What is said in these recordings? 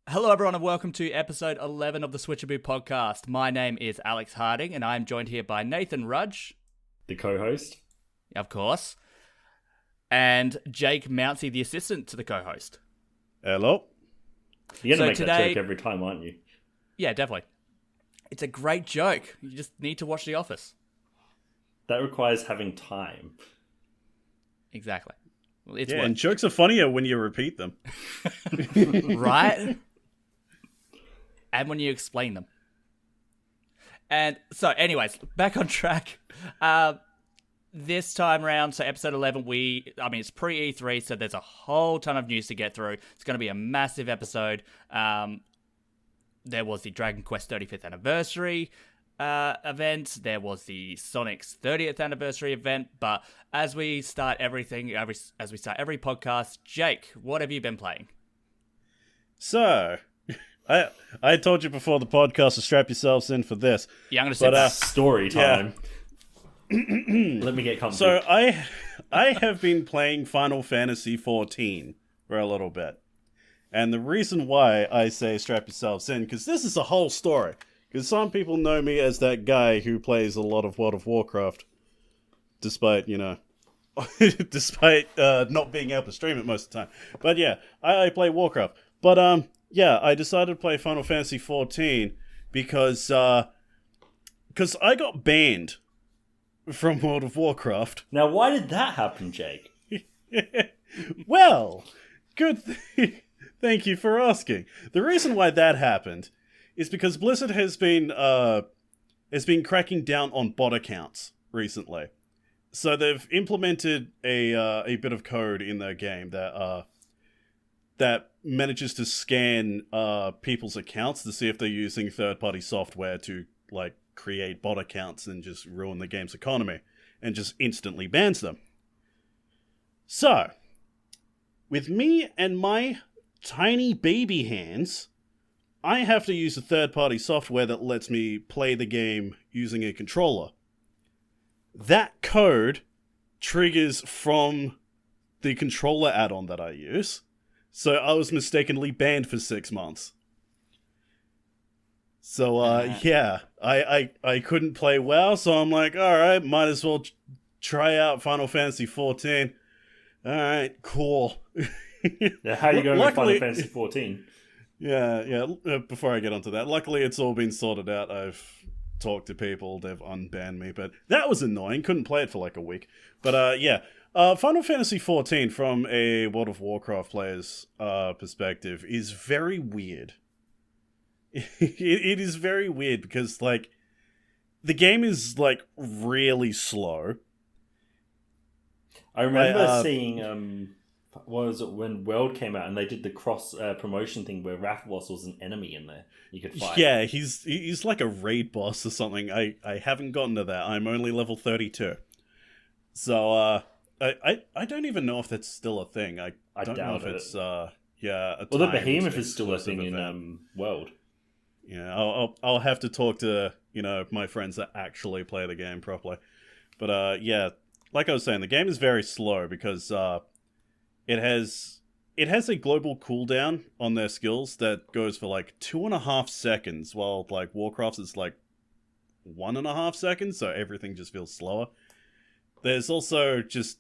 Hello everyone and welcome to episode 11 of the Switchaboo podcast. My name is Alex Harding and I'm joined here by Nathan Rudge. The co-host. Of course. And Jake Mounsey, the assistant to the co-host. Hello. You're going to make that joke every time, aren't you? Yeah, definitely. It's a great joke. You just need to watch The Office. That requires having time. Exactly. Well, and jokes are funnier when you repeat them. Right? And when you explain them. And so, anyways, back on track. This time around, so episode 11, it's pre-E3, so there's a whole ton of news to get through. It's going to be a massive episode. There was the Dragon Quest 35th anniversary event. There was the Sonic's 30th anniversary event. But as we start everything, as we start every podcast, Jake, what have you been playing? So, I told you before the podcast to strap yourselves in for this. Yeah, I'm going to say that. Story time. Yeah. Let me get comfy. So I have been playing Final Fantasy XIV for a little bit. And the reason why I say strap yourselves in, because this is a whole story. Because some people know me as that guy who plays a lot of World of Warcraft. Despite, not being able to stream it most of the time. But yeah, I play Warcraft. But I decided to play Final Fantasy XIV because I got banned from World of Warcraft. Now, why did that happen, Jake? Well, good thank you for asking. The reason why that happened is because Blizzard has been cracking down on bot accounts recently. So they've implemented a bit of code in their game that manages to scan people's accounts to see if they're using third-party software to create bot accounts and just ruin the game's economy, and just instantly bans them. So, with me and my tiny baby hands, I have to use a third-party software that lets me play the game using a controller. That code triggers from the controller add-on that I use, so I was mistakenly banned for 6 months. So, I couldn't play WoW, so I'm like, alright, might as well try out Final Fantasy XIV. Alright, cool. Yeah, how are you going with Final Fantasy XIV? Yeah, before I get onto that, luckily it's all been sorted out. I've talked to people, they've unbanned me, but that was annoying, couldn't play it for a week. But, Final Fantasy XIV, from a World of Warcraft player's perspective, is very weird. It is very weird because, the game is, really slow. I remember seeing, what was it, when World came out and they did the cross promotion thing where Rathalos was an enemy in there you could fight. Yeah, he's like a raid boss or something. I haven't gotten to that. I'm only level 32. So, I don't even know if that's still a thing. I don't know if it's, Well, the Behemoth is still a thing in World. Yeah, I'll have to talk to, my friends that actually play the game properly. But, like I was saying, the game is very slow because it has a global cooldown on their skills that goes for 2.5 seconds, while Warcraft's is 1.5 seconds, so everything just feels slower. There's also just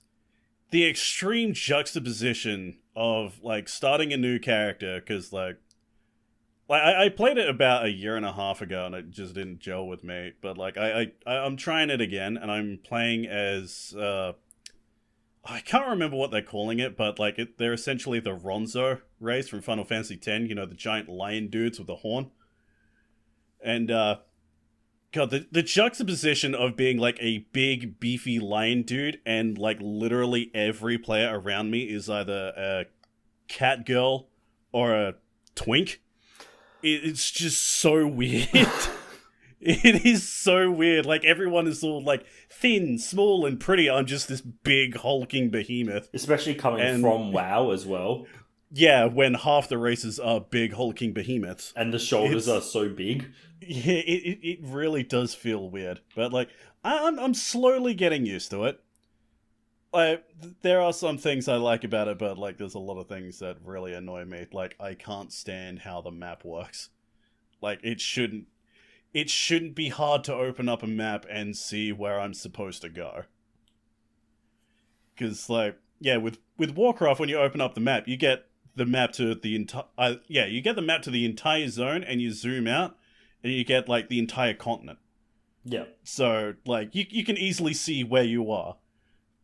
the extreme juxtaposition of starting a new character, because I played it about a year and a half ago and it just didn't gel with me. But I'm trying it again and I'm playing as I can't remember what they're calling it, but they're essentially the Ronzo race from Final Fantasy X. The giant lion dudes with the horn. And God, the juxtaposition of being a big beefy lion dude and literally every player around me is either a cat girl or a twink. It's just so weird. It is so weird. Everyone is all thin, small, and pretty. I'm just this big hulking behemoth. Especially coming from WoW as well. Yeah, when half the races are big hulking behemoths. And the shoulders are so big. Yeah, it really does feel weird. But I'm slowly getting used to it. like there are some things I like about it, but like there's a lot of things that really annoy me. Like I can't stand how the map works. Like it shouldn't be hard to open up a map and see where I'm supposed to go. Because like yeah, with Warcraft, when you open up the map, you get the map to the entire you get the map to the entire zone, and you zoom out, and you get like the entire continent. Yeah. So like you can easily see where you are.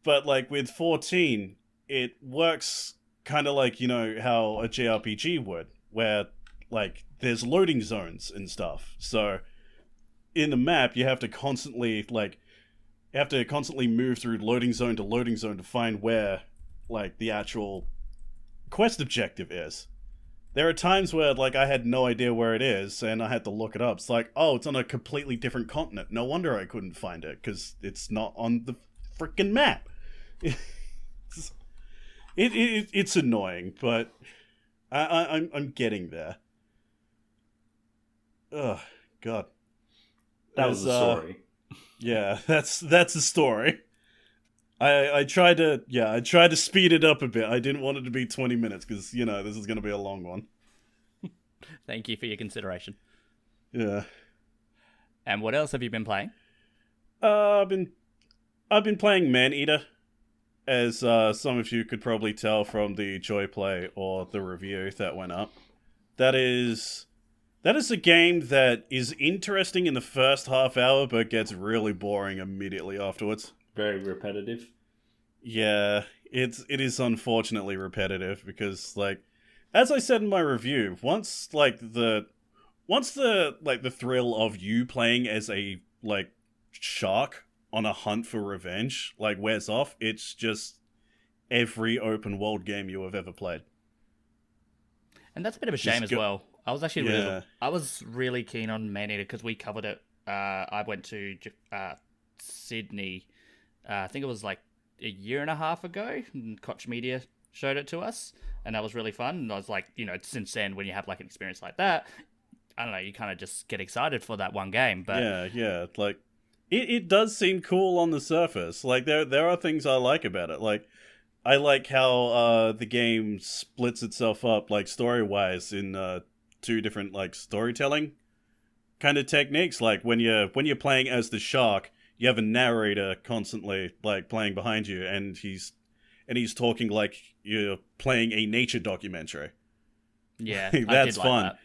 But, like, with 14, it works kind of like, you know, how a JRPG would, where, like, there's loading zones and stuff. So, in the map, you have to constantly move through loading zone to find where, like, the actual quest objective is. There are times where, like, I had no idea where it is, and I had to look it up. It's like, oh, it's on a completely different continent. No wonder I couldn't find it, because it's not on the freaking map. It's annoying, but I'm getting there. Oh God, That was the story. Yeah, that's the story. I tried to speed it up a bit. I didn't want it to be 20 minutes because you know this is going to be a long one. Thank you for your consideration. Yeah. And what else have you been playing? I've been playing Maneater. As some of you could probably tell from the Joy Play or the review that went up. That is a game that is interesting in the first half hour, but gets really boring immediately afterwards. Very repetitive. Yeah, it is unfortunately repetitive because, like, as I said in my review, once the thrill of you playing as a, like, shark on a hunt for revenge, like, wears off, it's just every open world game you have ever played. And that's a bit of a shame as well. I was actually really keen on Maneater because we covered it. I went to Sydney, I think it was like a year and a half ago, and Koch Media showed it to us, and that was really fun. And I was like, you know, since then, when you have like an experience like that, I don't know, you kind of just get excited for that one game. But yeah, like, It does seem cool on the surface. Like, there are things I like about it. Like, I like how the game splits itself up, like, story-wise in two different, like, storytelling kind of techniques. Like, when you're playing as the shark, you have a narrator constantly, like, playing behind you, and he's talking like you're playing a nature documentary. Yeah, that's I did fun. like that.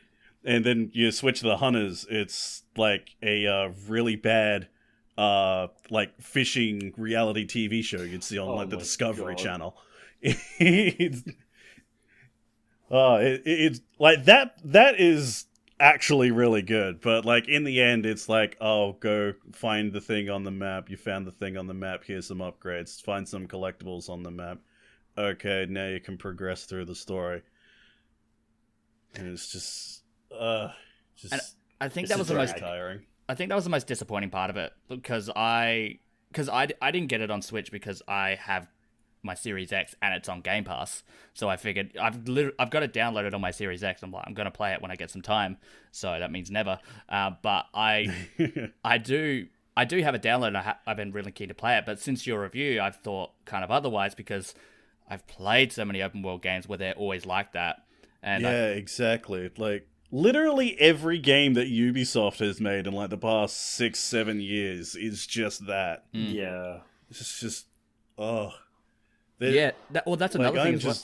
And then you switch to the hunters, it's like a really bad like fishing reality TV show you'd see on like the Discovery Channel. It's like that is actually really good, but like in the end it's like, oh, go find the thing on the map. You found the thing on the map, here's some upgrades, find some collectibles on the map. Okay, now you can progress through the story. And it's just And I think that was the most tiring. I think that was the most disappointing part of it because I didn't get it on Switch because I have my Series X and it's on Game Pass. So I figured I've got it downloaded on my Series X. I'm like, I'm gonna play it when I get some time. So that means never. But I do have it downloaded. And I've been really keen to play it. But since your review, I've thought kind of otherwise because I've played so many open world games where they're always like that. And exactly. Like, literally every game that Ubisoft has made in like the past 6-7 years is just that. Yeah. It's just that's another thing as well.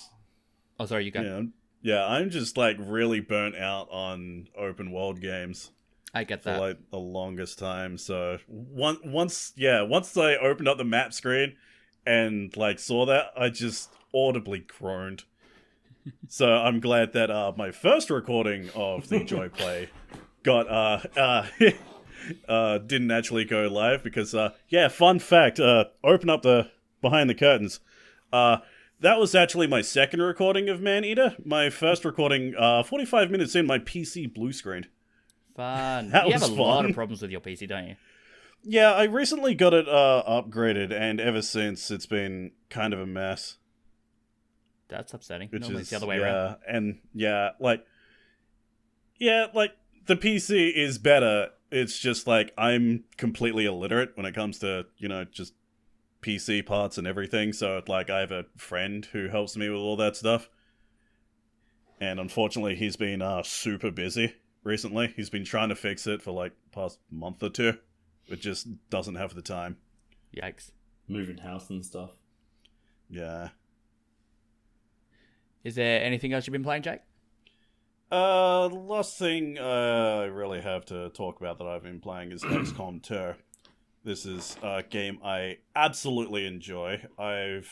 Oh, sorry, you go. Yeah, I'm just like really burnt out on open world games. I get that. For like the longest time. So once I opened up the map screen and like saw that, I just audibly groaned. So I'm glad that my first recording of the Joy Play didn't actually go live because fun fact, open up the behind the curtains. That was actually my second recording of Maneater. My first recording, 45 minutes in, my PC blue screened. Fun. That you was have a fun. lot of problems with your PC, don't you? Yeah, I recently got it upgraded, and ever since it's been kind of a mess. That's upsetting. Which Normally is it's the other way around. And like the PC is better. It's just like I'm completely illiterate when it comes to, you know, just PC parts and everything, so like I have a friend who helps me with all that stuff. And unfortunately, he's been super busy recently. He's been trying to fix it for like past month or two, but just doesn't have the time. Yikes. Moving house and stuff. Yeah. Is there anything else you've been playing, Jake? The last thing I really have to talk about that I've been playing is XCOM 2. This is a game I absolutely enjoy. I've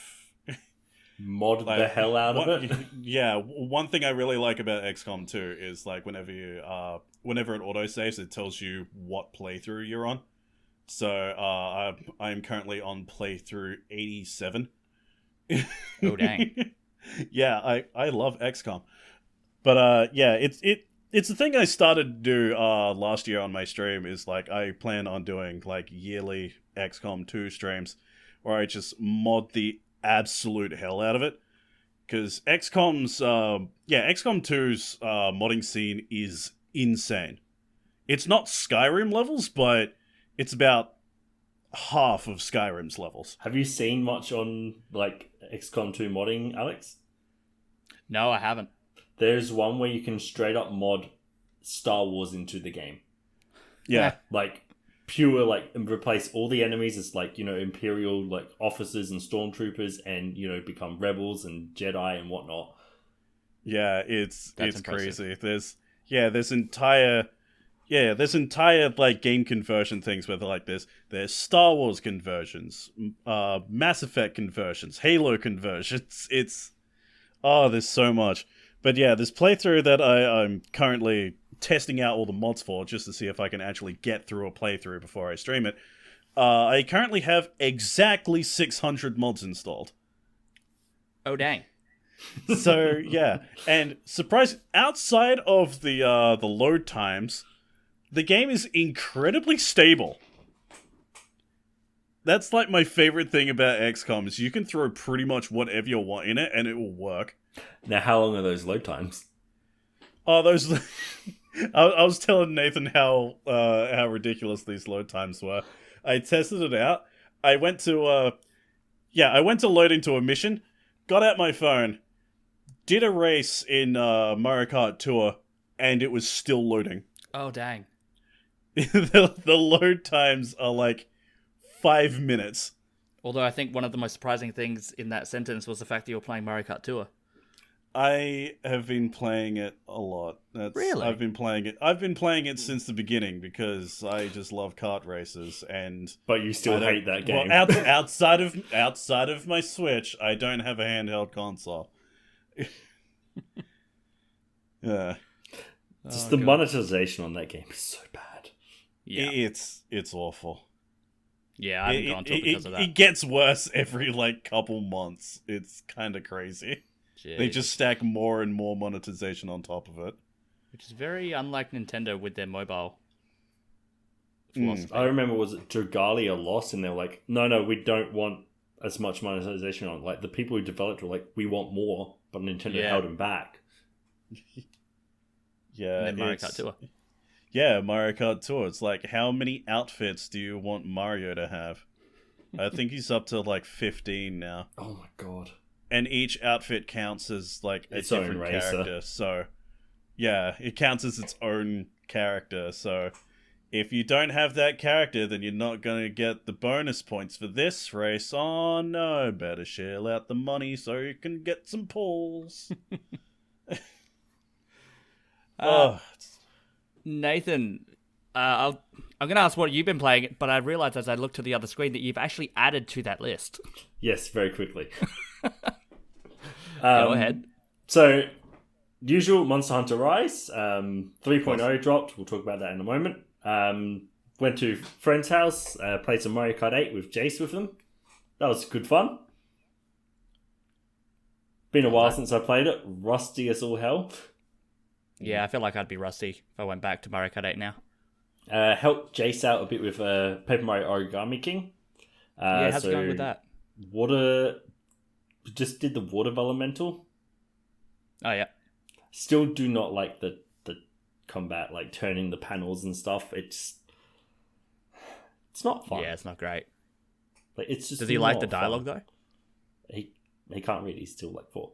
Mod the hell out of it. Yeah, one thing I really like about XCOM 2 is like whenever it autosaves, it tells you what playthrough you're on. So I'm currently on playthrough 87. Oh dang. Yeah, I love XCOM. But yeah, it's the thing I started to do last year on my stream is like I plan on doing like yearly XCOM 2 streams where I just mod the absolute hell out of it. Because XCOM 2's modding scene is insane. It's not Skyrim levels, but it's about half of Skyrim's levels. Have you seen much on like XCOM 2 modding, Alex? No, I haven't. There's one where you can straight up mod Star Wars into the game. Yeah. Like pure, like, and replace all the enemies as like, you know, Imperial like officers and stormtroopers, and, you know, become rebels and Jedi and whatnot. Yeah, it's impressive. crazy. There's entire like game conversion things where like there's Star Wars conversions, Mass Effect conversions, Halo conversions. There's so much. But yeah, this playthrough that I'm currently testing out all the mods for, just to see if I can actually get through a playthrough before I stream it. I currently have exactly 600 mods installed. Oh dang. So yeah, and surprise, outside of the load times, the game is incredibly stable. That's like my favorite thing about XCOM is you can throw pretty much whatever you want in it and it will work. Now, how long are those load times? Oh, those. I was telling Nathan how ridiculous these load times were. I tested it out. I went to load into a mission, got out my phone, did a race in Mario Kart Tour, and it was still loading. Oh dang. The load times are like 5 minutes. Although I think one of the most surprising things in that sentence was the fact that you were playing Mario Kart Tour. I have been playing it a lot. Really? I've been playing it since the beginning because I just love kart races, and But you still hate that game. Well, outside of my Switch, I don't have a handheld console. Yeah, Just the monetization on that game is so bad. Yeah. it's awful. Yeah, I haven't gone to it because of that. It gets worse every like couple months. It's kind of crazy. Jeez. They just stack more and more monetization on top of it. Which is very unlike Nintendo with their mobile philosophy. I remember, was it Dragalia lost, and they were like, no, we don't want as much monetization on. Like, the people who developed were like, we want more, but Nintendo held them back. Yeah, And then Mario Kart Tour. Yeah, Mario Kart Tour. It's like, how many outfits do you want Mario to have? I think he's up to like 15 now. Oh my god. And each outfit counts as like a Its own different racer. character. So, yeah, it counts as its own character. So, if you don't have that character, then you're not going to get the bonus points for this race. Oh no, better shell out the money so you can get some pulls. Nathan, I'm going to ask what you've been playing, but I realized as I looked to the other screen that you've actually added to that list. Yes, very quickly. Go ahead. So, usual Monster Hunter Rise, 3.0 dropped. We'll talk about that in a moment. Went to friend's house, played some Mario Kart 8 with Jace with them. That was good fun. Been a while since I played it. Rusty as all hell. Yeah, I feel like I'd be rusty if I went back to Mario Kart 8 now. Helped Jace out a bit with Paper Mario Origami King. How's it going with that? Just did the water elemental. Oh, yeah. Still do not like the combat, like turning the panels and stuff. It's not fun. Yeah, it's not great. Like it's just. Does he like the not dialogue fun. though? He can't read. He's still like 4.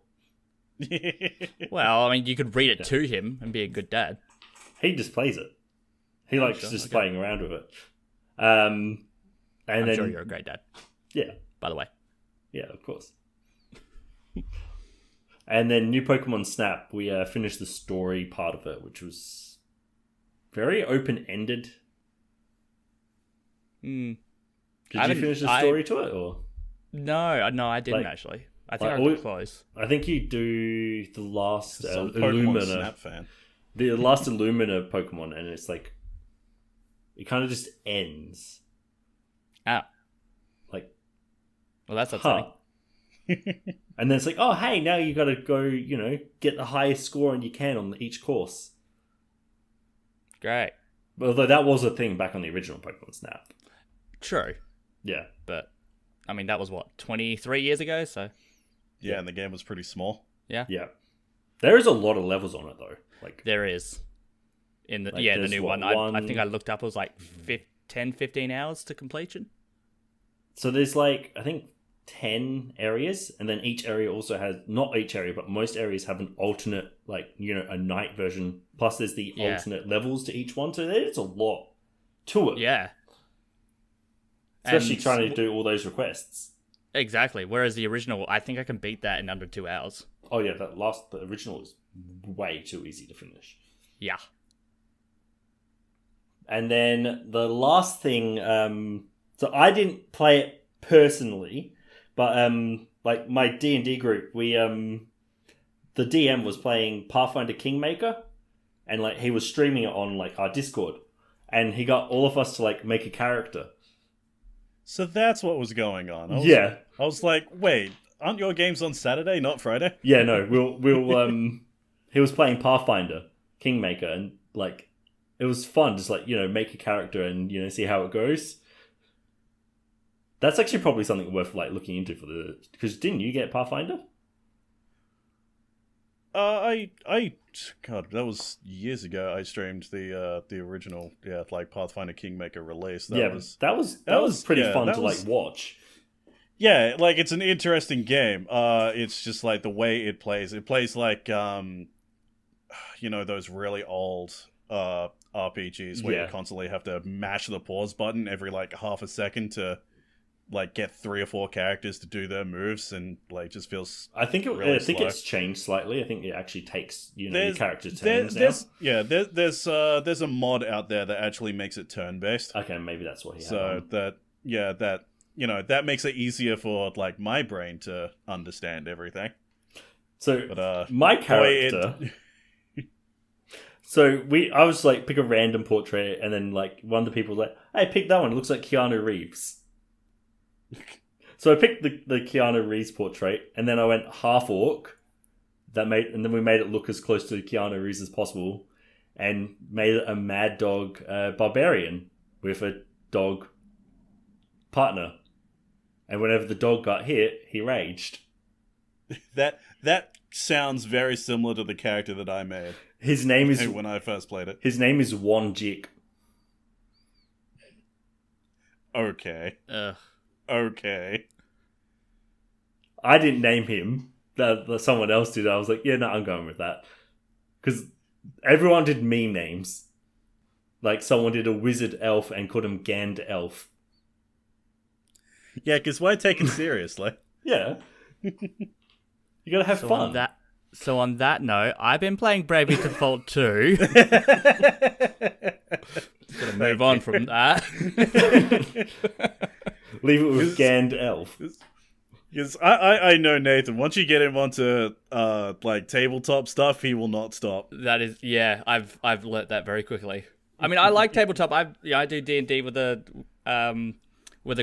Well, I mean, you could read it to him and be a good dad. He just plays it. He likes just playing around with it. And I'm then, sure you're a great dad. Yeah. By the way. Yeah, of course. And then New Pokemon Snap, we finished the story part of it, which was very open-ended. Did you finish the story to it, or? No, I didn't actually. I think I got close. I think you do the last Pokemon Illumina. Snap fan. The last Illumina Pokemon, and it's like it kind of just ends. Like, well, that's upsetting. And then it's like, oh, hey, now you got to go, get the highest score you can on each course. Great. Although that was a thing back on the original Pokemon Snap. True. Yeah. But, I mean, that was 23 years ago, so. Yeah, and the game was pretty small. Yeah. Yeah. There is a lot of levels on it, though. Like there is. In the the new one. I think I looked up, it was like 10, 15 hours to completion. So there's like, I think 10 areas, and then each area also has, not each area, but most areas have an alternate, like, a night version. Plus there's the alternate levels to each one, so there's a lot to it. Yeah. Especially trying to do all those requests. Exactly. Whereas the original, I think I can beat that in under 2 hours. Oh yeah, the original is way too easy to finish. Yeah. And then the last thing, so I didn't play it personally, but like my D&D group, we the DM was playing Pathfinder Kingmaker, and like he was streaming it on like our Discord, and he got all of us to like make a character. So that's what was going on. I was like, wait, aren't your games on Saturday, not Friday? Yeah, no, we'll he was playing Pathfinder Kingmaker, and like it was fun, just like make a character and see how it goes. That's actually probably something worth like looking into because didn't you get Pathfinder? God, that was years ago. I streamed the original, like Pathfinder Kingmaker release. That was pretty fun to like watch. Yeah, like it's an interesting game. It's just like the way it plays. It plays like those really old RPGs where you constantly have to mash the pause button every like half a second to like get 3 or 4 characters to do their moves, and like just feels. I think it's changed slightly. I think it actually takes your character turns now. There's a mod out there that actually makes it turn based. Okay, maybe that's what he had. So that makes it easier for like my brain to understand everything. So but, my character. So I was like pick a random portrait, and then like one of the people was like, "Hey, pick that one. It looks like Keanu Reeves." So I picked the Keanu Reeves portrait, and then I went half orc. And then we made it look as close to Keanu Reeves as possible, and made it a mad dog barbarian with a dog partner. And whenever the dog got hit, he raged. That sounds very similar to the character that I made. His name is when I first played it. His name is Wan Jik. Okay. Okay. I didn't name him. That someone else did. I was like, yeah, no, I'm going with that. Because everyone did meme names. Like someone did a wizard elf and called him Gand Elf. Yeah, because why take it seriously? Yeah. You gotta have fun. So on that note, I've been playing Bravely Default 2. Gonna move on from that. Leave it with Gand Elf. Because I know Nathan. Once you get him onto like tabletop stuff, he will not stop. That is, yeah. I've learnt that very quickly. I mean, I like tabletop. I do D&D with a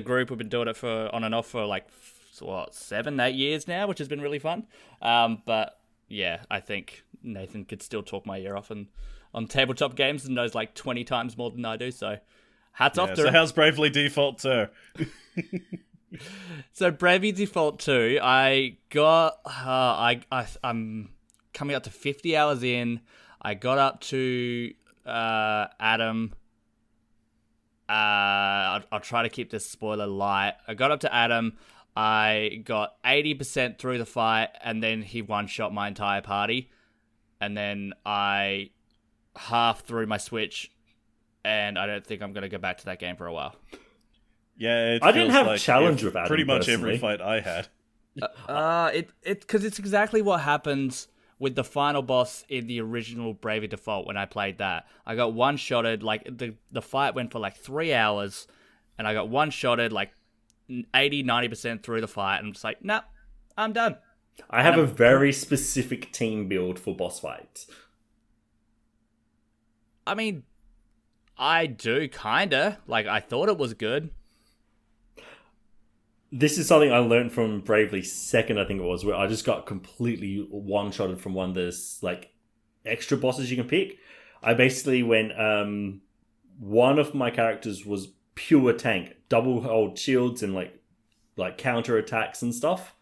group. We've been doing it on and off for like 7-8 years now, which has been really fun. But yeah, I think Nathan could still talk my ear off on tabletop games and knows like 20 times more than I do. So hats off to so him. How's Bravely Default 2? So Bravely Default 2, I got I'm coming up to 50 hours in. I got up to Adam. I'll try to keep this spoiler light. I got up to Adam. I got 80% through the fight, and then he one-shot my entire party. And then I half through my Switch, and I don't think I'm going to go back to that game for a while. Yeah, I didn't have challenge with Adam. Pretty much personally. every fight I had. Because it's exactly what happens with the final boss in the original Bravely Default when I played that. I got one-shotted, like, the fight went for like 3 hours, and I got one-shotted, like, 80-90% through the fight, and I'm just like, nah, I'm done. I have a very specific team build for boss fights. I mean, I do, kinda. Like, I thought it was good. This is something I learned from Bravely 2nd, I think it was, where I just got completely one-shotted from one of those, like, extra bosses you can pick. I basically went, one of my characters was pure tank, double hold shields and, like counter attacks and stuff.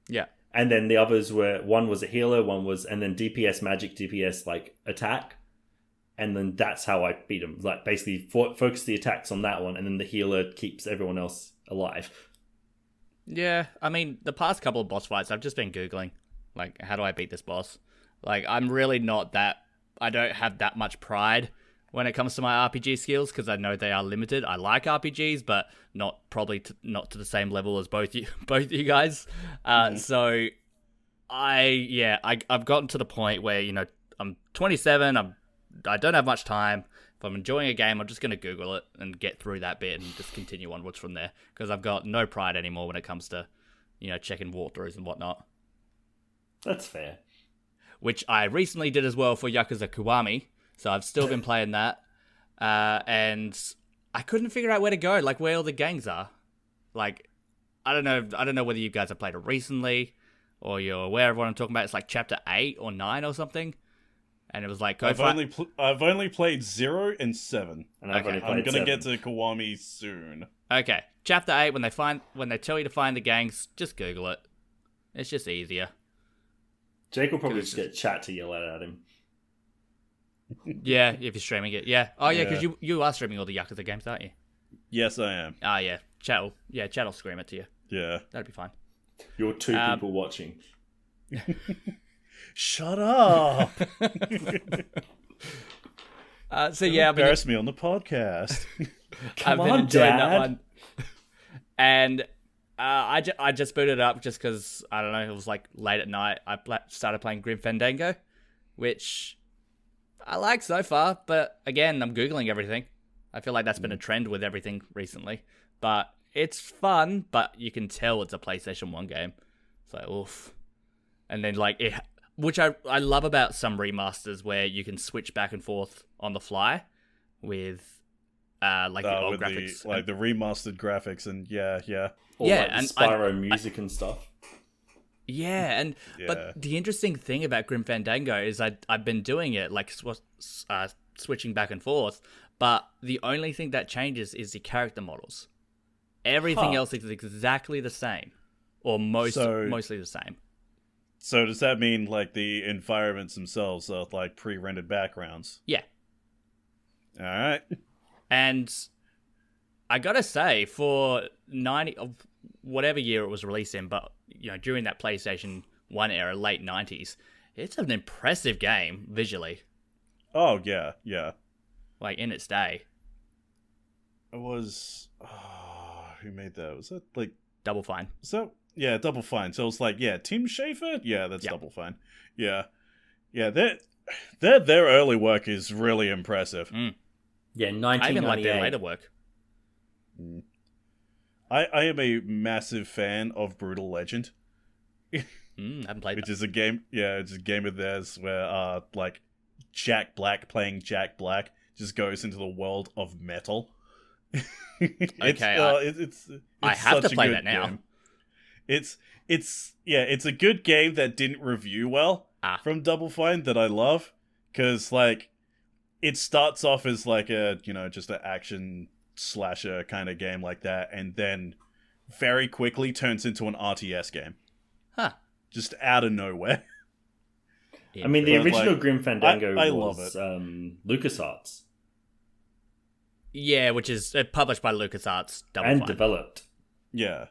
Yeah. And then the others were, one was a healer, and then DPS magic, DPS, like, attack. And then that's how I beat him. Like, basically focus the attacks on that one, and then the healer keeps everyone else alive. Yeah, I mean, the past couple of boss fights, I've just been Googling, like, how do I beat this boss? Like, I'm really not that... I don't have that much pride when it comes to my RPG skills, because I know they are limited. I like RPGs, but not not to the same level as both you guys. So, I've gotten to the point where, you know, I'm 27, I don't have much time. If I'm enjoying a game, I'm just going to Google it and get through that bit and just continue onwards from there. Because I've got no pride anymore when it comes to, you know, checking walkthroughs and whatnot. That's fair. Which I recently did as well for Yakuza Kiwami. So I've still been playing that. And I couldn't figure out where to go, like where all the gangs are. Like, I don't know whether you guys have played it recently or you're aware of what I'm talking about. It's like chapter 8 or 9 or something. And it was like, I've only played 0 and 7, and I'm gonna get to Kiwami soon. Okay, chapter 8. When they tell you to find the gangs, just Google it. It's just easier. Jake will probably just get chat to yell at him. Yeah, if you're streaming it, yeah. Oh yeah, because you are streaming all the Yakuza games, aren't you? Yes, I am. Ah, yeah. Chat will scream it to you. Yeah, that'd be fine. You're 2 people watching. Shut up! So yeah, embarrass me on the podcast. Come on, Dad. That one. And I just booted it up just because I don't know. It was like late at night. I started playing Grim Fandango, which I like so far. But again, I'm googling everything. I feel like that's been a trend with everything recently. But it's fun. But you can tell it's a PlayStation 1 game. So oof. And then like it. Which I love about some remasters where you can switch back and forth on the fly with like the old graphics. The remastered graphics and yeah. Or like the Spyro music and stuff. Yeah, but the interesting thing about Grim Fandango is I've been doing it, like switching back and forth, but the only thing that changes is the character models. Everything else is exactly the same, or mostly the same. So does that mean like the environments themselves are like pre-rendered backgrounds? Yeah. All right. And I gotta say, for 90 of whatever year it was released in, but you know, during that PlayStation 1 era, late 90s, it's an impressive game visually. Oh yeah, yeah. Like in its day. It was who made that? Was that like Double Fine? So yeah, Double Fine. So it's like, yeah, Tim Schafer? Yeah, that's Double Fine. Yeah. Yeah, their early work is really impressive. Yeah, 1998. I even like their later work. I am a massive fan of Brutal Legend. Haven't played Which is a game, it's a game of theirs where, like, Jack Black playing Jack Black just goes into the world of metal. It's I have to play that game. now. It's a good game that didn't review well from Double Fine that I love, because like it starts off as like a just an action slasher kind of game like that, and then very quickly turns into an RTS game. Just out of nowhere. I mean, the original Grim Fandango I was love it. LucasArts. Yeah, which is published by LucasArts. Double and Fine. developed. Yeah.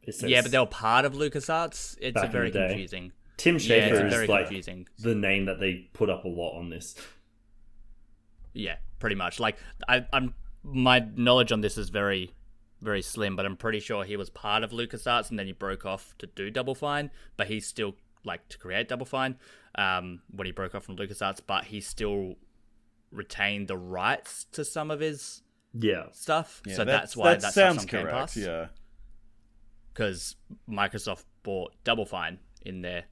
It says Yeah, but they were part of LucasArts. It's back in very the day. confusing. Tim Schafer it's is very like confusing. the name that they put up a lot on this. Yeah, pretty much. Like, I'm my knowledge on this is very, very slim, but I'm pretty sure he was part of LucasArts and then he broke off to do Double Fine, but he still to create Double Fine when he broke off from LucasArts, but he still retained the rights to some of his stuff. Yeah, so that's why that that's sounds on Game correct. Pass. Yeah. Because Microsoft bought Double Fine in their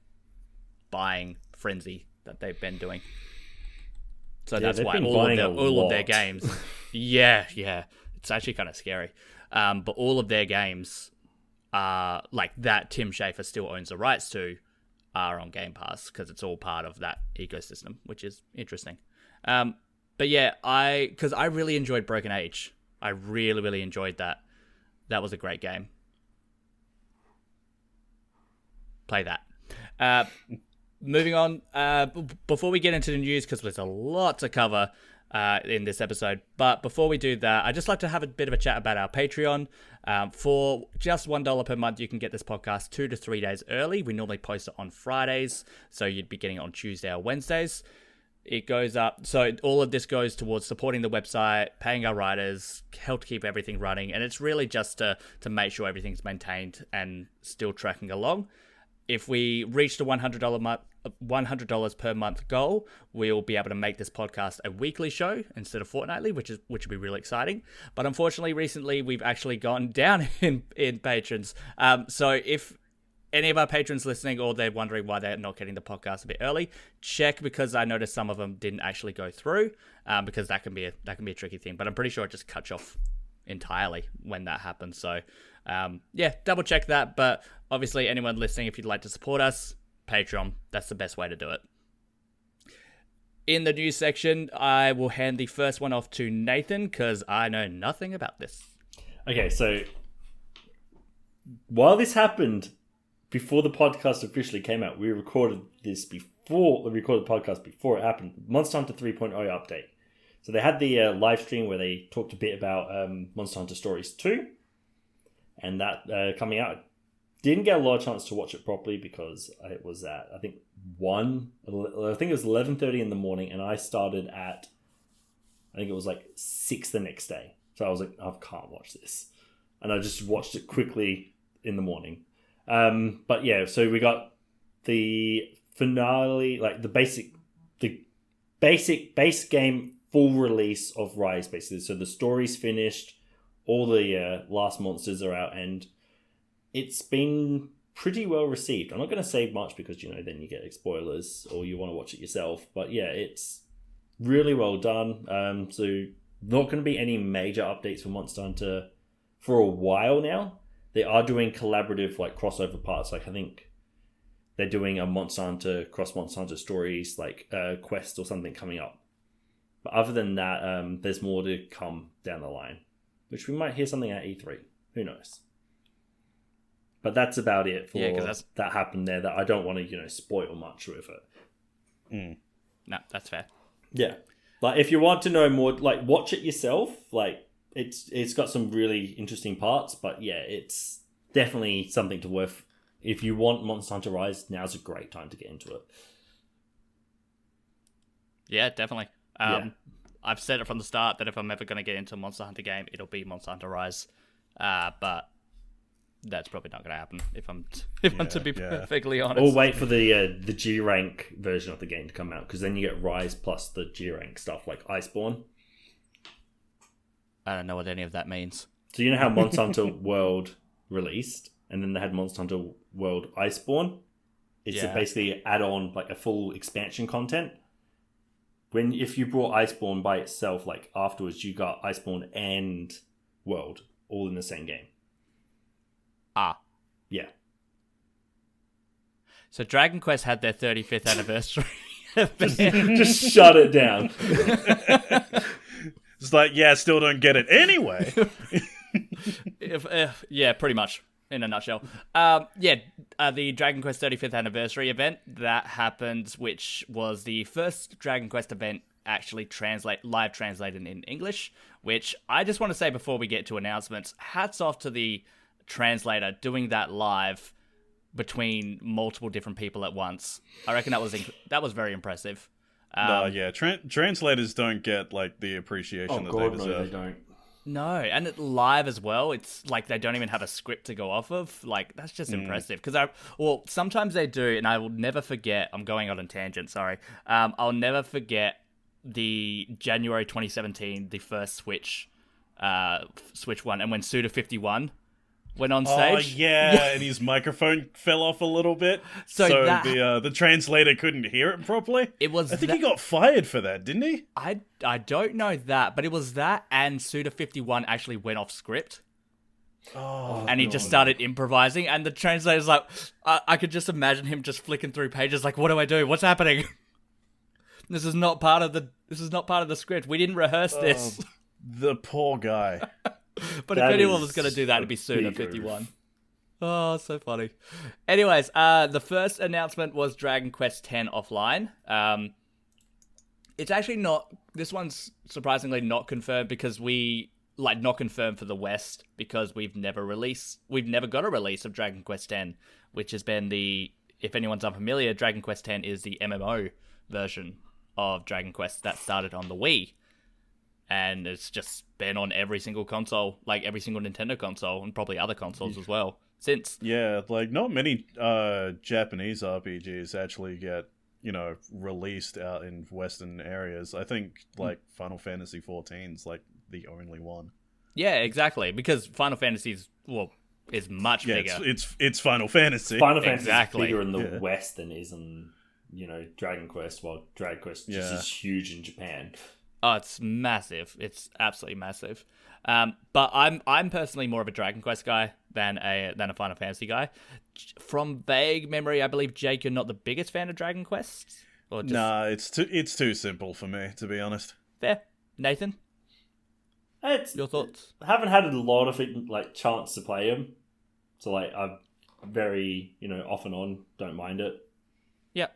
buying frenzy that they've been doing. So that's why all of their games. yeah, it's actually kind of scary. But all of their games are like that. Tim Schafer still owns the rights to are on Game Pass because it's all part of that ecosystem, which is interesting. But yeah, because I really enjoyed Broken Age. I really, really enjoyed that. That was a great game. Play that. Moving on, before we get into the news, because there's a lot to cover in this episode, but before we do that, I'd just like to have a bit of a chat about our Patreon. For just $1 per month, you can get this podcast 2 to 3 days early. We normally post it on Fridays, so you'd be getting it on Tuesday or Wednesdays. It goes up, so all of this goes towards supporting the website, paying our writers, help to keep everything running, and it's really just to make sure everything's maintained and still tracking along. If we reach the $100 per month goal, we'll be able to make this podcast a weekly show instead of fortnightly, which would be really exciting. But unfortunately, recently we've actually gone down in patrons. So if any of our patrons listening, or they're wondering why they're not getting the podcast a bit early, check, because I noticed some of them didn't actually go through, because that can be a tricky thing. But I'm pretty sure it just cuts off entirely when that happens. So double check that. But obviously, anyone listening, if you'd like to support us, Patreon, that's the best way to do it. In the news section, I will hand the first one off to Nathan, because I know nothing about this. Okay, so while this happened, before the podcast officially came out, we recorded the podcast before it happened. Monster Hunter 3.0 update. So they had the live stream where they talked a bit about Monster Hunter Stories 2, and that coming out. Didn't get a lot of chance to watch it properly because it was at, I think it was 11:30 in the morning, and I started at, I think it was like 6 the next day. So I was like, I can't watch this. And I just watched it quickly in the morning. But yeah, so we got the finale, like the basic base game full release of Rise, basically. So the story's finished, all the last monsters are out, and it's been pretty well received. I'm not going to say much because, then you get spoilers or you want to watch it yourself. But yeah, it's really well done. So not going to be any major updates for Monster Hunter for a while now. They are doing collaborative, crossover parts. I think they're doing a Monster Hunter cross Monster Hunter Stories, quest or something coming up. But other than that, there's more to come down the line, which we might hear something at E3. Who knows? But that's about it for that happened there. That I don't want to, spoil much with it. No, that's fair. Yeah, if you want to know more, watch it yourself. It's got some really interesting parts, but yeah, it's definitely something to worth. If you want Monster Hunter Rise, now's a great time to get into it. Yeah, definitely. I've said it from the start that if I'm ever going to get into a Monster Hunter game, it'll be Monster Hunter Rise. But that's probably not going to happen if I'm to be perfectly honest. Or wait for the G rank version of the game to come out, because then you get Rise plus the G rank stuff like Iceborne. I don't know what any of that means. So you know how Monster Hunter World released, and then they had Monster Hunter World Iceborne? It's basically add on a full expansion content. If you brought Iceborne by itself, afterwards, you got Iceborne and World all in the same game. Ah. Yeah. So Dragon Quest had their 35th anniversary. Just shut it down. It's still don't get it anyway. Yeah, pretty much, in a nutshell. The Dragon Quest 35th anniversary event that happened, which was the first Dragon Quest event actually live translated in English, which I just want to say before we get to announcements, hats off to the translator doing that live between multiple different people at once. I reckon that was very impressive. Translators don't get like the appreciation that they deserve. No, they don't. No, and it live as well. It's like they don't even have a script to go off of. Like, that's just impressive. Because sometimes they do, and I will never forget. I'm going on a tangent. Sorry. I'll never forget the January 2017, the first Switch one, and when Suda51 went on stage. Oh yeah, and his microphone fell off a little bit, so the translator couldn't hear it properly. I think he got fired for that, didn't he? I don't know that, but it was that, and Suda51 actually went off script. And he just started improvising, and the translator's like, I could just imagine him just flicking through pages, like, what do I do? What's happening? This is not part of the script. We didn't rehearse this. The poor guy. But if anyone was going to do that, it'd be Suda51. Oh, so funny. Anyways, the first announcement was Dragon Quest X Offline. It's actually not... This one's surprisingly not confirmed because not confirmed for the West because we've never got a release of Dragon Quest X, which has been if anyone's unfamiliar, Dragon Quest X is the MMO version of Dragon Quest that started on the Wii. And it's just been on every single console, like every single Nintendo console, and probably other consoles as well, since. Yeah, like not many Japanese RPGs actually get, released out in Western areas. I think, like, Final Fantasy XIV's, like, the only one. Yeah, exactly, because Final Fantasy is much bigger. It's Final Fantasy. Final Fantasy is bigger in the West than it is in, Dragon Quest, while Dragon Quest just is huge in Japan. Oh, it's massive. It's absolutely massive. But I'm personally more of a Dragon Quest guy than a Final Fantasy guy. From vague memory, I believe, Jake, you're not the biggest fan of Dragon Quest? Nah, it's too simple for me, to be honest. Fair. Nathan? Your thoughts? I haven't had a lot of chance to play them. So I'm very, off and on, don't mind it. Yep.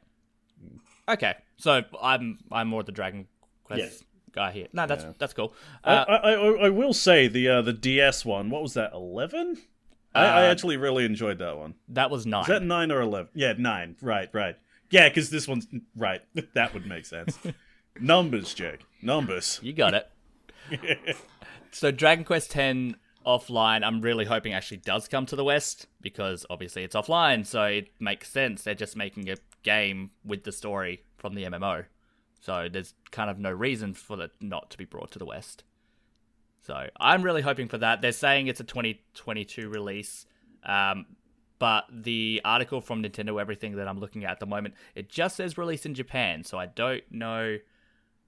Okay. So I'm more the Dragon Quest guy here. No, that's cool. I will say the DS one. What was that? 11? I actually really enjoyed that one. That was 9. Is that 9 or 11? Yeah, 9. Right. Yeah, because this one's right. That would make sense. Numbers, Jake. Numbers. You got it. So Dragon Quest X Offline, I'm really hoping actually does come to the West because obviously it's offline, so it makes sense. They're just making a game with the story from the MMO. So there's kind of no reason for it not to be brought to the West. So I'm really hoping for that. They're saying it's a 2022 release. But the article from Nintendo Everything that I'm looking at the moment, it just says release in Japan. So I don't know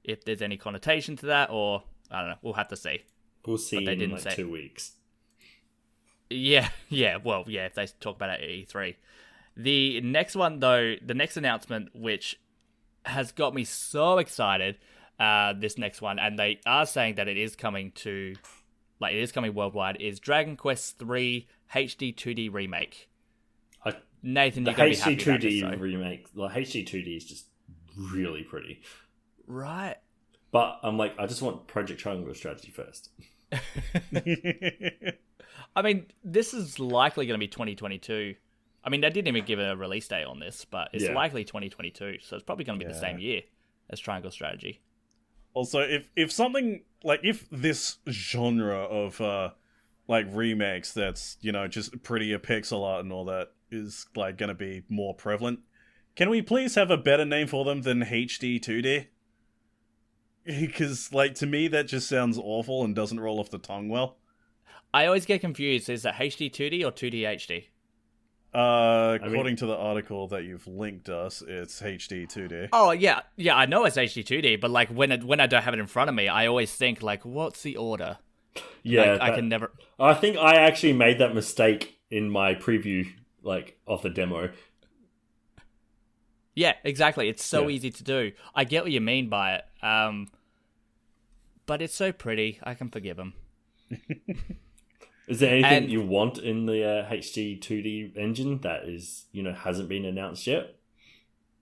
if there's any connotation to that or, I don't know. We'll have to see. We'll see in 2 weeks. Yeah. Well, yeah, if they talk about it at E3. The next one, though, the next announcement, which has got me so excited, this next one, and they are saying that it is coming worldwide, is Dragon Quest III HD 2D Remake. Nathan, you're going to be happy about this, HD 2D remake, HD 2D is just really pretty. Right. But I'm I just want Project Triangle Strategy first. I mean, this is likely going to be 2022. I mean, they didn't even give a release date on this, but it's likely 2022, so it's probably going to be the same year as Triangle Strategy. Also, if something, if this genre of, remakes that's, just prettier pixel art and all that is, going to be more prevalent, can we please have a better name for them than HD 2D? Because, to me, that just sounds awful and doesn't roll off the tongue well. I always get confused. Is that HD 2D or 2D HD? According to the article that you've linked us, it's HD 2D. Oh, yeah, I know it's HD 2D, but, when I don't have it in front of me, I always think, what's the order? Yeah, I can never... I think I actually made that mistake in my preview, of the demo. Yeah, exactly. It's so easy to do. I get what you mean by it. But it's so pretty. I can forgive him. Is there anything you want in the HD 2D engine that is, hasn't been announced yet?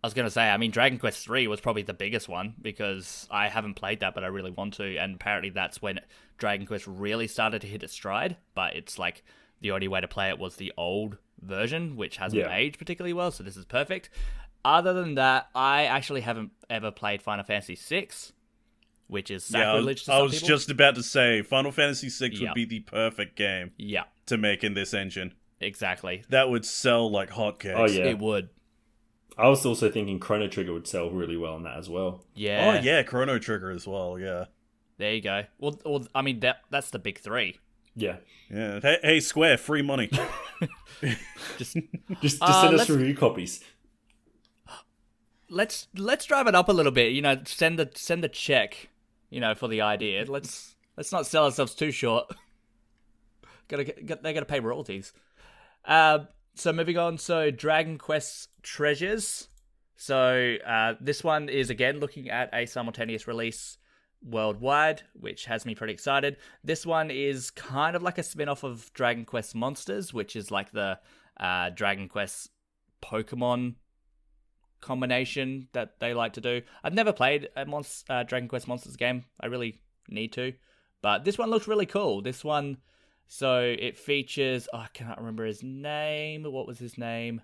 I was going to say, I mean, Dragon Quest 3 was probably the biggest one because I haven't played that, but I really want to. And apparently that's when Dragon Quest really started to hit its stride. But it's like the only way to play it was the old version, which hasn't aged particularly well. So this is perfect. Other than that, I actually haven't ever played Final Fantasy VI, which is sacrilege to some I was people. just about to say, Final Fantasy VI would be the perfect game to make in this engine. Exactly. That would sell like hotcakes. Oh, yeah. It would. I was also thinking Chrono Trigger would sell really well on that as well. Yeah. Oh, yeah, Chrono Trigger as well, yeah. There you go. Well I mean, that's the big three. Yeah. Yeah. Hey, Square, free money. Just Just send us review copies. let's drive it up a little bit. You know, send the check. You know, for the idea. Let's not sell ourselves too short. They gotta pay royalties. So moving on. So Dragon Quest Treasures. So this one is again looking at a simultaneous release worldwide, which has me pretty excited. This one is kind of like a spin-off of Dragon Quest Monsters, which is like the Dragon Quest Pokemon combination that they like to do. I've never played a Dragon Quest Monsters game. I really need to. But this one looks really cool. This one, so it features, I cannot remember his name. What was his name?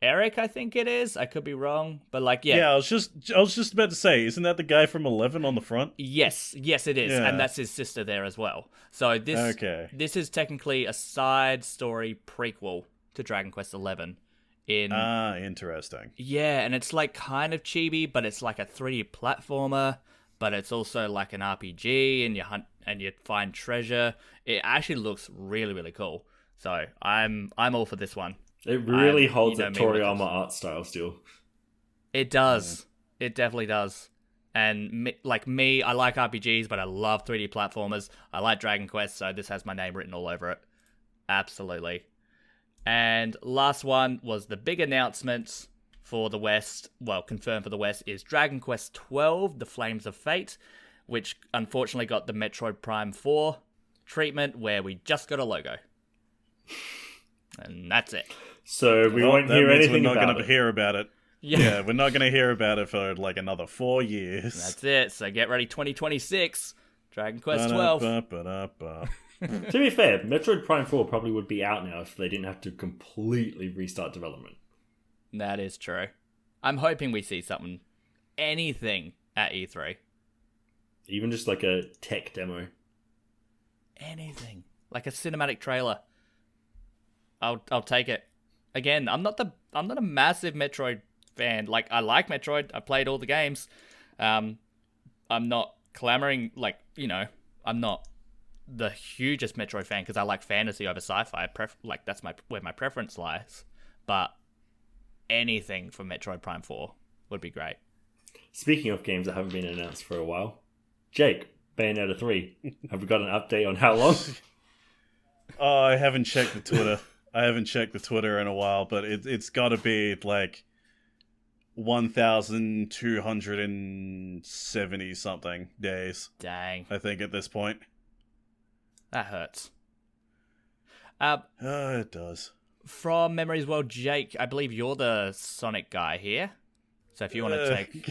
Eric, I think it is. I could be wrong, but like, yeah. Yeah, I was just about to say, isn't that the guy from 11 on the front? Yes, it is, Yeah. and that's his sister there as well. So this is technically a side story prequel to Dragon Quest 11. Interesting. Yeah, and it's like kind of chibi, but it's like a 3D platformer, but it's also like an RPG, and you hunt and you find treasure. It actually looks really, really cool. So I'm all for this one. It really holds that me when it Toriyama comes- art style still. It does. It definitely does. And like me, I like RPGs, but I love 3D platformers. I like Dragon Quest, so this has my name written all over it. Absolutely. And last one was the big announcement for the West, well, confirmed for the West, is Dragon Quest 12, The Flames of Fate, which unfortunately got the Metroid Prime 4 treatment, where we just got a logo. And that's it. So we won't that hear means anything we're not about going to it. hear about it. Yeah, we're not going to hear about it for like another 4 years. That's it. So get ready, 2026, Dragon Quest 12. To be fair, Metroid Prime 4 probably would be out now if they didn't have to completely restart development. That is true. I'm hoping we see anything at E3. Even just like a tech demo. Anything. Like a cinematic trailer. I'll take it. Again, I'm not a massive Metroid fan. Like, I like Metroid. I played all the games. I'm not clamoring, like, you know, I'm not the hugest Metroid fan because I like fantasy over sci-fi. Like, that's where my preference lies. But anything from Metroid Prime 4 would be great. Speaking of games that haven't been announced for a while, Jake, Bayonetta 3. Have we got an update on how long? Oh, I haven't checked the Twitter. I haven't checked the Twitter in a while, but it's got to be like 1,270 something days. Dang. I think at this point. That hurts. It does. From Memories World, Jake, I believe you're the Sonic guy here. So if you want to take...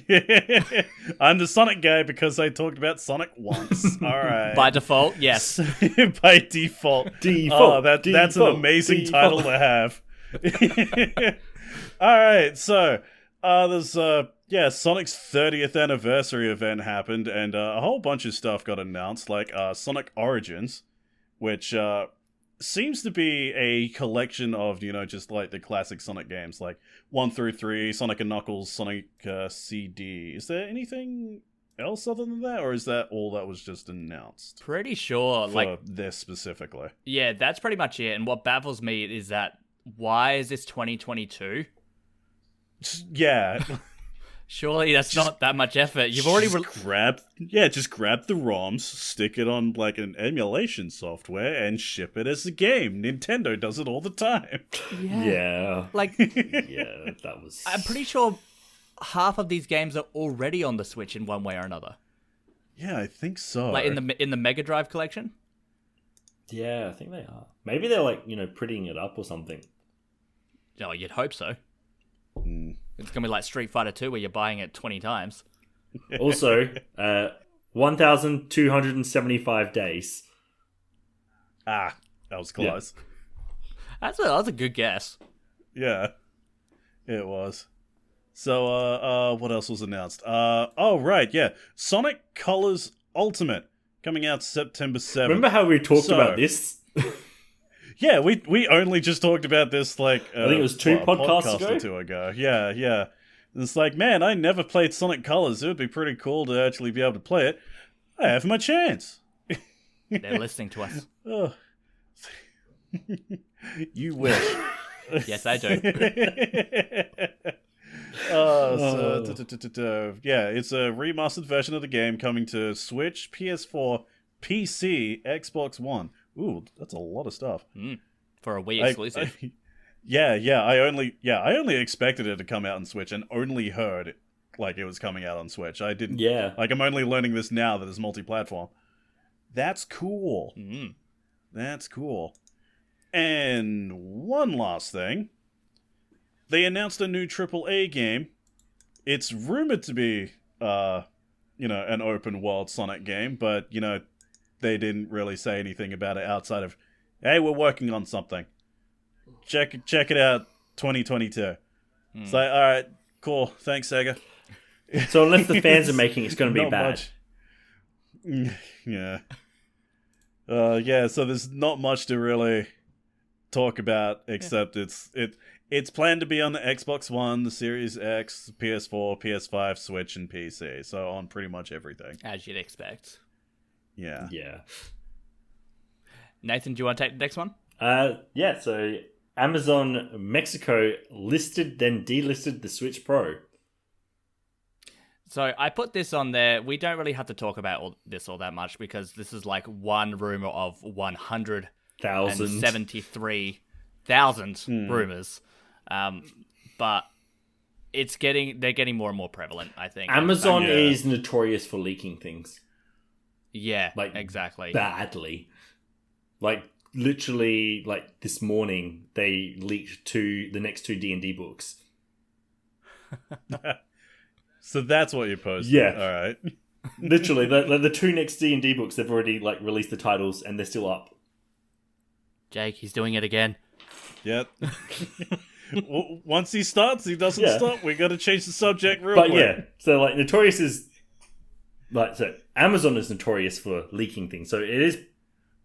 I'm the Sonic guy because I talked about Sonic once. All right. By default, yes. By default. Oh, that's an amazing title to have. All right, so there's Sonic's 30th anniversary event happened, and a whole bunch of stuff got announced, like Sonic Origins, which seems to be a collection of, you know, just like the classic Sonic games, like 1 through 3, Sonic and Knuckles, Sonic CD. Is there anything else other than that, or is that all that was just announced? Pretty sure. For like this specifically. Yeah, that's pretty much it. And what baffles me is that, why is this 2022? Yeah. Surely that's not that much effort. You've already... just grab the ROMs, stick it on like an emulation software, and ship it as a game. Nintendo does it all the time. Yeah. Like... Yeah, that was... I'm pretty sure half of these games are already on the Switch in one way or another. Yeah, I think so. Like in the Mega Drive collection? Yeah, I think they are. Maybe they're like, you know, prettying it up or something. Oh, you'd hope so. It's gonna be like Street Fighter 2 where you're buying it 20 times. Also, 1,275 days. Ah, that was close. That was a good guess. Yeah, it was. So, what else was announced? Oh, right, yeah. Sonic Colors Ultimate, coming out September 7th. Remember how we talked about this? Yeah, we only just talked about this, like... I think it was two podcasts ago? Or two ago. Yeah. It's like, man, I never played Sonic Colors. It would be pretty cool to actually be able to play it. I have my chance. They're listening to us. Oh. You wish. Yes, I do. Yeah, it's a remastered version of the game coming to Switch, PS4, PC, Xbox One. Ooh, that's a lot of stuff. For a Wii exclusive. I only expected it to come out on Switch and only heard it like it was coming out on Switch. I didn't. Yeah. Like, I'm only learning this now that it's multi-platform. That's cool. That's cool. And one last thing. They announced a new AAA game. It's rumored to be, an open world Sonic game, but, they didn't really say anything about it outside of, hey, we're working on something. Check it out, 2022. It's like, all right, cool, thanks, Sega. So unless the fans are making it's going to be bad. Much. Yeah. So there's not much to really talk about except it's planned to be on the Xbox One, the Series X, PS4, PS5, Switch, and PC. So on pretty much everything. As you'd expect. Yeah. Nathan, do you want to take the next one? So Amazon Mexico listed, then delisted the Switch Pro. So I put this on there. We don't really have to talk about this all that much because this is like one rumor of 173,000 rumors. But they're getting more and more prevalent, I think. Amazon is notorious for leaking things. Yeah, exactly. Badly. Like, literally, like, this morning, they leaked the next two D&D books. So that's what you posted. Yeah. All right. Literally, the two next D&D books, they've already, like, released the titles, and they're still up. Jake, he's doing it again. Yep. Once he starts, he doesn't stop. We got to change the subject real quick. But yeah, so like notorious is Amazon is notorious for leaking things. So it is.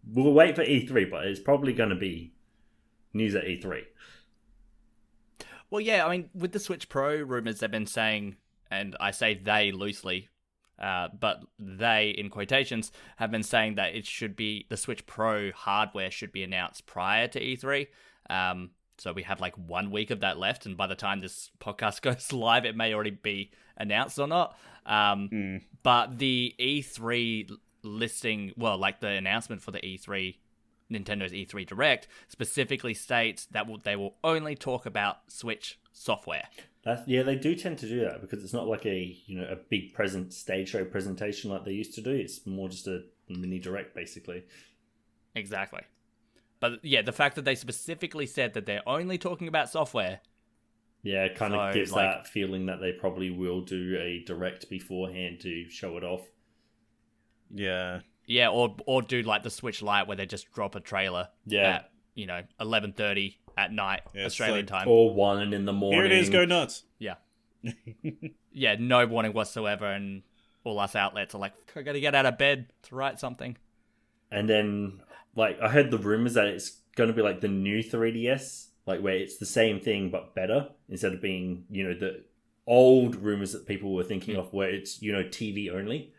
We'll wait for E3, but it's probably going to be news at E3. Well, yeah, I mean, with the Switch Pro rumors, they've been saying, and I say they loosely, but they in quotations have been saying that the Switch Pro hardware should be announced prior to E3. So we have like 1 week of that left, and by the time this podcast goes live, it may already be announced or not. But the E3 listing, well, like the announcement for the Nintendo's E3 Direct, specifically states that they will only talk about Switch software. They do tend to do that because it's not like a big stage show presentation like they used to do. It's more just a mini Direct, basically. Exactly. But yeah, the fact that they specifically said that they're only talking about software. Yeah, it kind of gives that feeling that they probably will do a Direct beforehand to show it off. Yeah. Yeah, or do like the Switch Lite where they just drop a trailer at 11:30 at night Australian time. Or 1 in the morning. Here it is, go nuts. Yeah. Yeah, no warning whatsoever, and all us outlets are like, I gotta get out of bed to write something. And then, like, I heard the rumors that it's going to be like the new 3DS, like where it's the same thing but better, instead of being, the old rumors that people were thinking of where it's, TV only.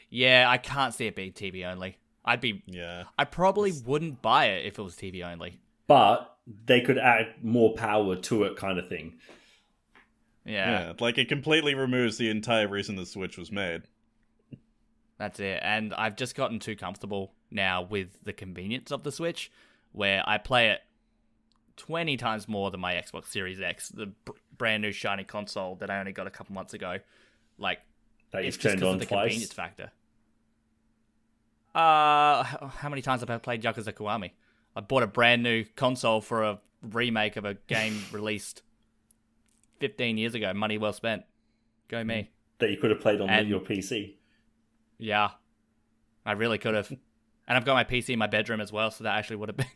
Yeah, I can't see it being TV only. I probably wouldn't buy it if it was TV only. But they could add more power to it, kind of thing. Yeah. Like it completely removes the entire reason the Switch was made. That's it. And I've just gotten too comfortable now with the convenience of the Switch, where I play it 20 times more than my Xbox Series X, the brand new shiny console that I only got a couple months ago. Like, that it's you've just turned because on of the twice. convenience factor. How many times have I played Yakuza Kiwami? I bought a brand new console for a remake of a game released 15 years ago. Money well spent. Go me. That you could have played on And- your PC. Yeah. I really could have. And I've got my PC in my bedroom as well, so that actually would have been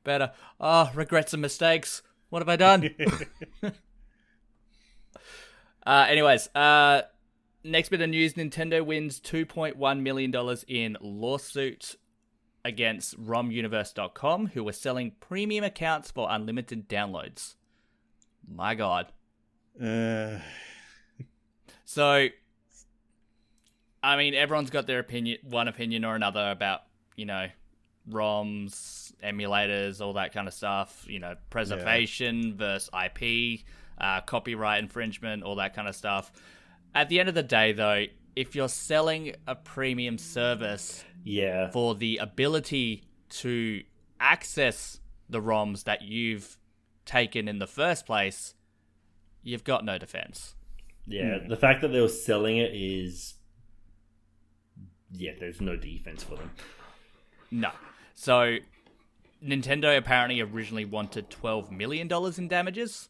better. Oh, regrets and mistakes. What have I done? Anyways, next bit of news, Nintendo wins $2.1 million in lawsuit against ROMUniverse.com, who were selling premium accounts for unlimited downloads. My God. So, I mean, everyone's got their one opinion or another about, ROMs, emulators, all that kind of stuff, preservation versus IP, copyright infringement, all that kind of stuff. At the end of the day, though, if you're selling a premium service for the ability to access the ROMs that you've taken in the first place, you've got no defense. Yeah, the fact that they were selling it is... Yeah, there's no defense for them. No. So, Nintendo apparently originally wanted $12 million in damages.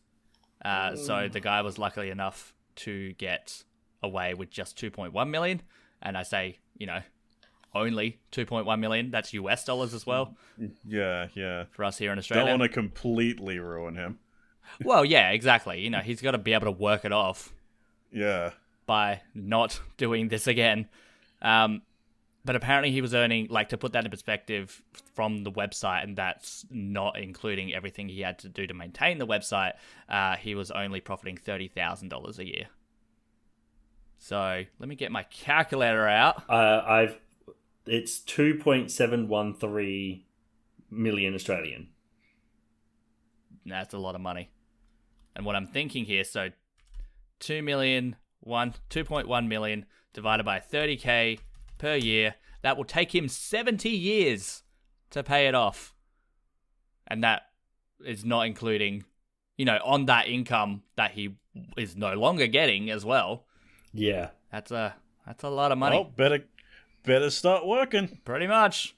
So the guy was lucky enough to get away with just $2.1 million. And I say, only $2.1 million. That's US dollars as well. Yeah. For us here in Australia. Don't want to completely ruin him. Well, yeah, exactly. He's got to be able to work it off. Yeah. By not doing this again. But apparently he was earning, to put that in perspective from the website, and that's not including everything he had to do to maintain the website, he was only profiting $30,000 a year. So, let me get my calculator out. It's 2.713 million Australian. That's a lot of money. And what I'm thinking here, so 2.1 million divided by 30k per year, that will take him 70 years to pay it off. And that is not including, on that income that he is no longer getting as well. Yeah. That's a lot of money. Well, better start working. Pretty much.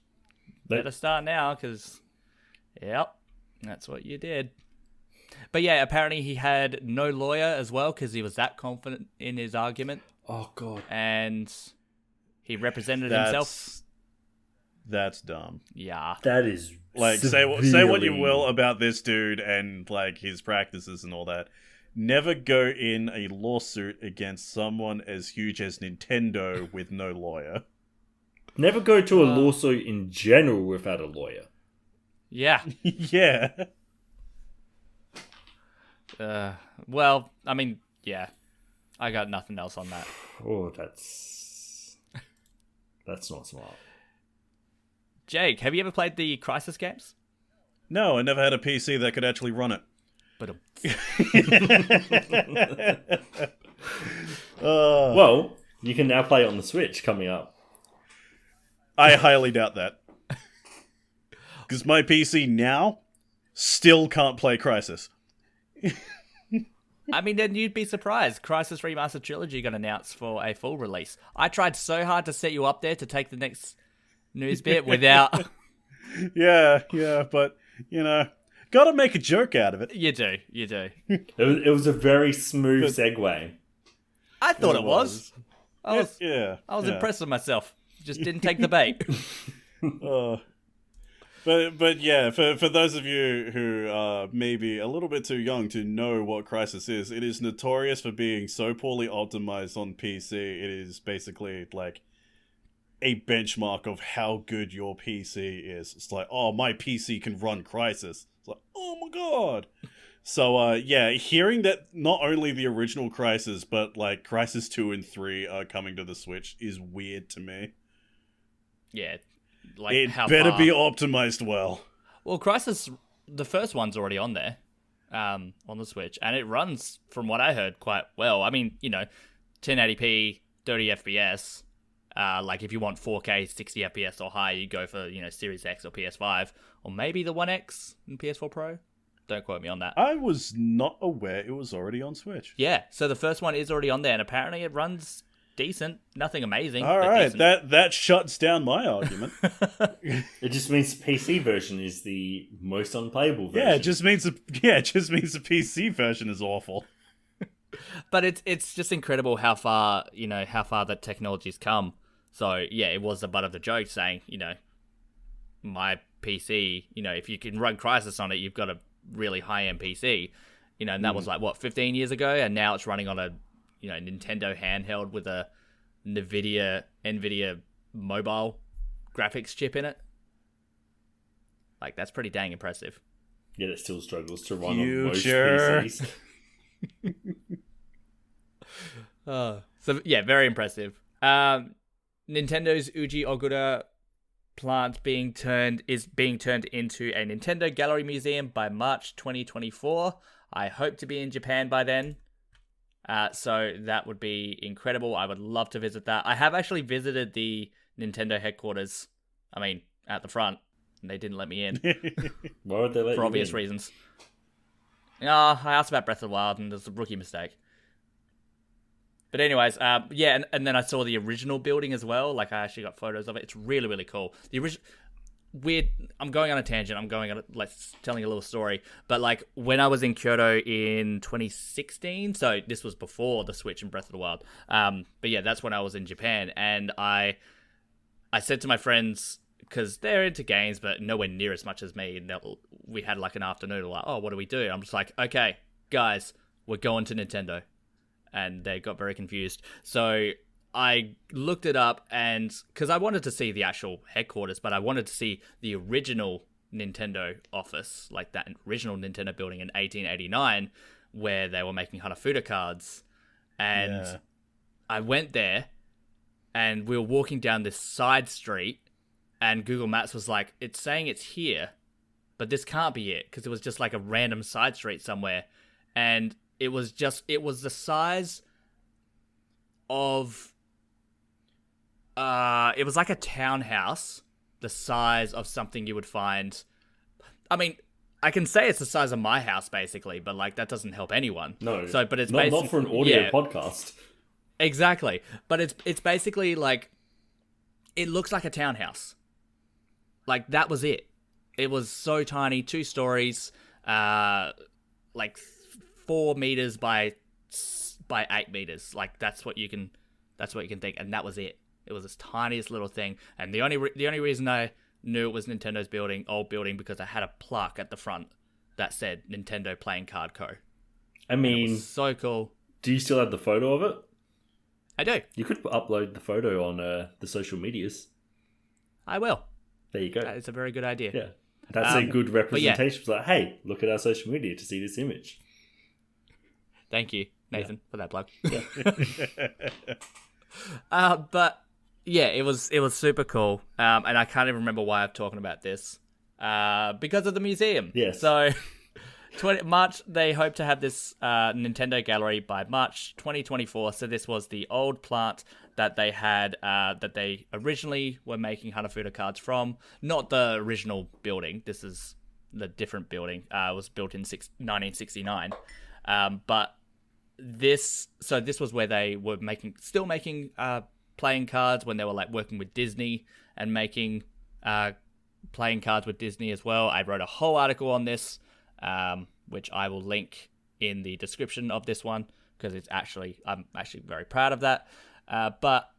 Better start now, because, that's what you did. But yeah, apparently he had no lawyer as well, because he was that confident in his argument. Oh, God. And he represented himself. That's dumb. Yeah. That is say what you will about this dude and his practices and all that. Never go in a lawsuit against someone as huge as Nintendo with no lawyer. Never go to a lawsuit in general without a lawyer. Yeah. Yeah. Well, I mean, yeah. I got nothing else on that. Oh, that's not smart. Jake, have you ever played the Crysis games? No, I never had a PC that could actually run it. But well, you can now play on the Switch coming up. I highly doubt that. Because my PC now still can't play Crysis. I mean, then you'd be surprised. Crysis Remastered Trilogy got announced for a full release. I tried so hard to set you up there to take the next news bit without... Yeah, but, gotta make a joke out of it. You do. It was a very smooth segue. I thought it was. I was Yeah. impressed with myself. Just didn't take the bait. But yeah, for those of you who are maybe a little bit too young to know what Crysis is, it is notorious for being so poorly optimized on PC. It is basically a benchmark of how good your PC is. It's oh, my PC can run Crysis. It's oh my god. So hearing that not only the original Crysis, but Crysis 2 and 3 are coming to the Switch is weird to me. Yeah. It how better far? be optimized well. Well, Crysis, the first one's already on there, on the Switch, and it runs, from what I heard, quite well. I mean, 1080p, 30 FPS. If you want 4K, 60 FPS or higher, you go for, Series X or PS5, or maybe the One X and PS4 Pro. Don't quote me on that. I was not aware it was already on Switch. Yeah, so the first one is already on there, and apparently it runs decent. Nothing amazing. All but right, decent. that shuts down my argument. It just means the PC version is the most unplayable version. Yeah, it just means the PC version is awful. But it's just incredible how far that technology's come. So yeah, it was the butt of the joke saying, my PC, if you can run Crysis on it, you've got a really high-end PC. And that was like, 15 years ago? And now it's running on a, Nintendo handheld with a NVIDIA mobile graphics chip in it. Like, that's pretty dang impressive. Yet it still struggles to run on most PCs. So, yeah, very impressive. Nintendo's Uji Ogura plant is being turned into a Nintendo Gallery Museum by March 2024. I hope to be in Japan by then. So that would be incredible. I would love to visit that. I have actually visited the Nintendo headquarters. I mean, at the front. And they didn't let me in. Why would they let you in? For obvious reasons. I asked about Breath of the Wild, and there's a rookie mistake. But anyways, and then I saw the original building as well. Like, I actually got photos of it. It's really, really cool. The original... Weird. I'm going on a tangent. Telling a little story. But like when I was in Kyoto in 2016, so this was before the Switch and Breath of the Wild. But yeah, that's when I was in Japan, and I said to my friends, because they're into games, but nowhere near as much as me. And we had like an afternoon, like, oh, what do we do? I'm just like, okay, guys, we're going to Nintendo, and they got very confused. So I looked it up, and because I wanted to see the actual headquarters, but I wanted to see the original Nintendo office, like that original Nintendo building in 1889, where they were making Hanafuda cards. And I went there, and we were walking down this side street, and Google Maps was like, it's saying it's here, but this can't be it, because it was just like a random side street somewhere. And it was the size of... it was like a townhouse, the size of something you would find. I mean, I can say it's the size of my house, basically, but like that doesn't help anyone. No, but it's not for an audio podcast. Exactly, but it's basically like it looks like a townhouse. Like that was it. It was so tiny, 2 stories, like 4 meters by 8 meters. Like that's what you can think, and that was it. It was this tiniest little thing, and the only reason I knew it was Nintendo's old building, because I had a plaque at the front that said Nintendo Playing Card Co. I mean, it was so cool. Do you still have the photo of it? I do. You could upload the photo on the social medias. I will. There you go. It's a very good idea. Yeah, that's a good representation. It's like, hey, look at our social media to see this image. Thank you, Nathan, for that plug. Yeah. But yeah, it was super cool. And I can't even remember why I'm talking about this. Because of the museum. Yes. So March, they hope to have this Nintendo gallery by March 2024. So this was the old plant that they had, that they originally were making Hanafuda cards from. Not the original building. This is the different building. It was built in 1969. But this was where they were still making playing cards, when they were like working with Disney and making playing cards with Disney as well. I wrote a whole article on this, which I will link in the description of this one, because I'm actually very proud of that. But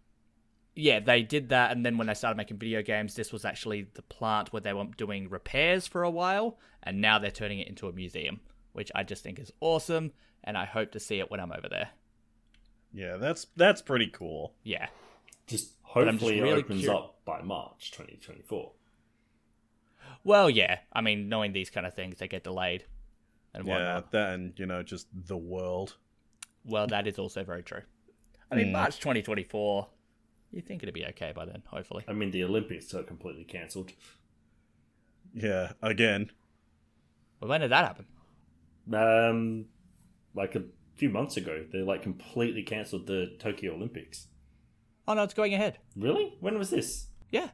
yeah, they did that, and then when they started making video games, this was actually the plant where they were doing repairs for a while, and now they're turning it into a museum, which I just think is awesome, and I hope to see it when I'm over there. Yeah, that's pretty cool. Yeah. Just hopefully it opens up by March 2024. Well, yeah. I mean, knowing these kind of things, they get delayed and whatnot. Yeah, that and, just the world. Well, that is also very true. I mean, March 2024, you think it'd be okay by then, hopefully. I mean, the Olympics are completely cancelled. Yeah, again. Well, when did that happen? Like a few months ago, they completely cancelled the Tokyo Olympics. Oh no, it's going ahead. Really? When was this? Yeah.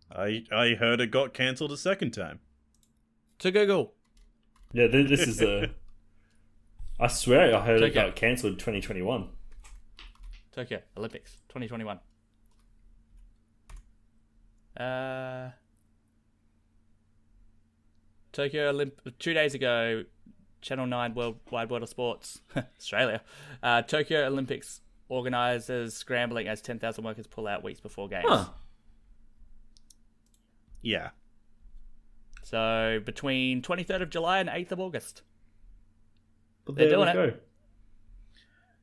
I heard it got cancelled a second time. To Google. Yeah, this is I swear I heard Tokyo. it got cancelled in 2021. Tokyo Olympics 2021. Tokyo 2 days ago, Channel 9 Wide World of Sports, Australia. Tokyo Olympics organisers scrambling as 10,000 workers pull out weeks before games. Huh. Yeah. So between 23rd of July and 8th of August. But They're there doing we it.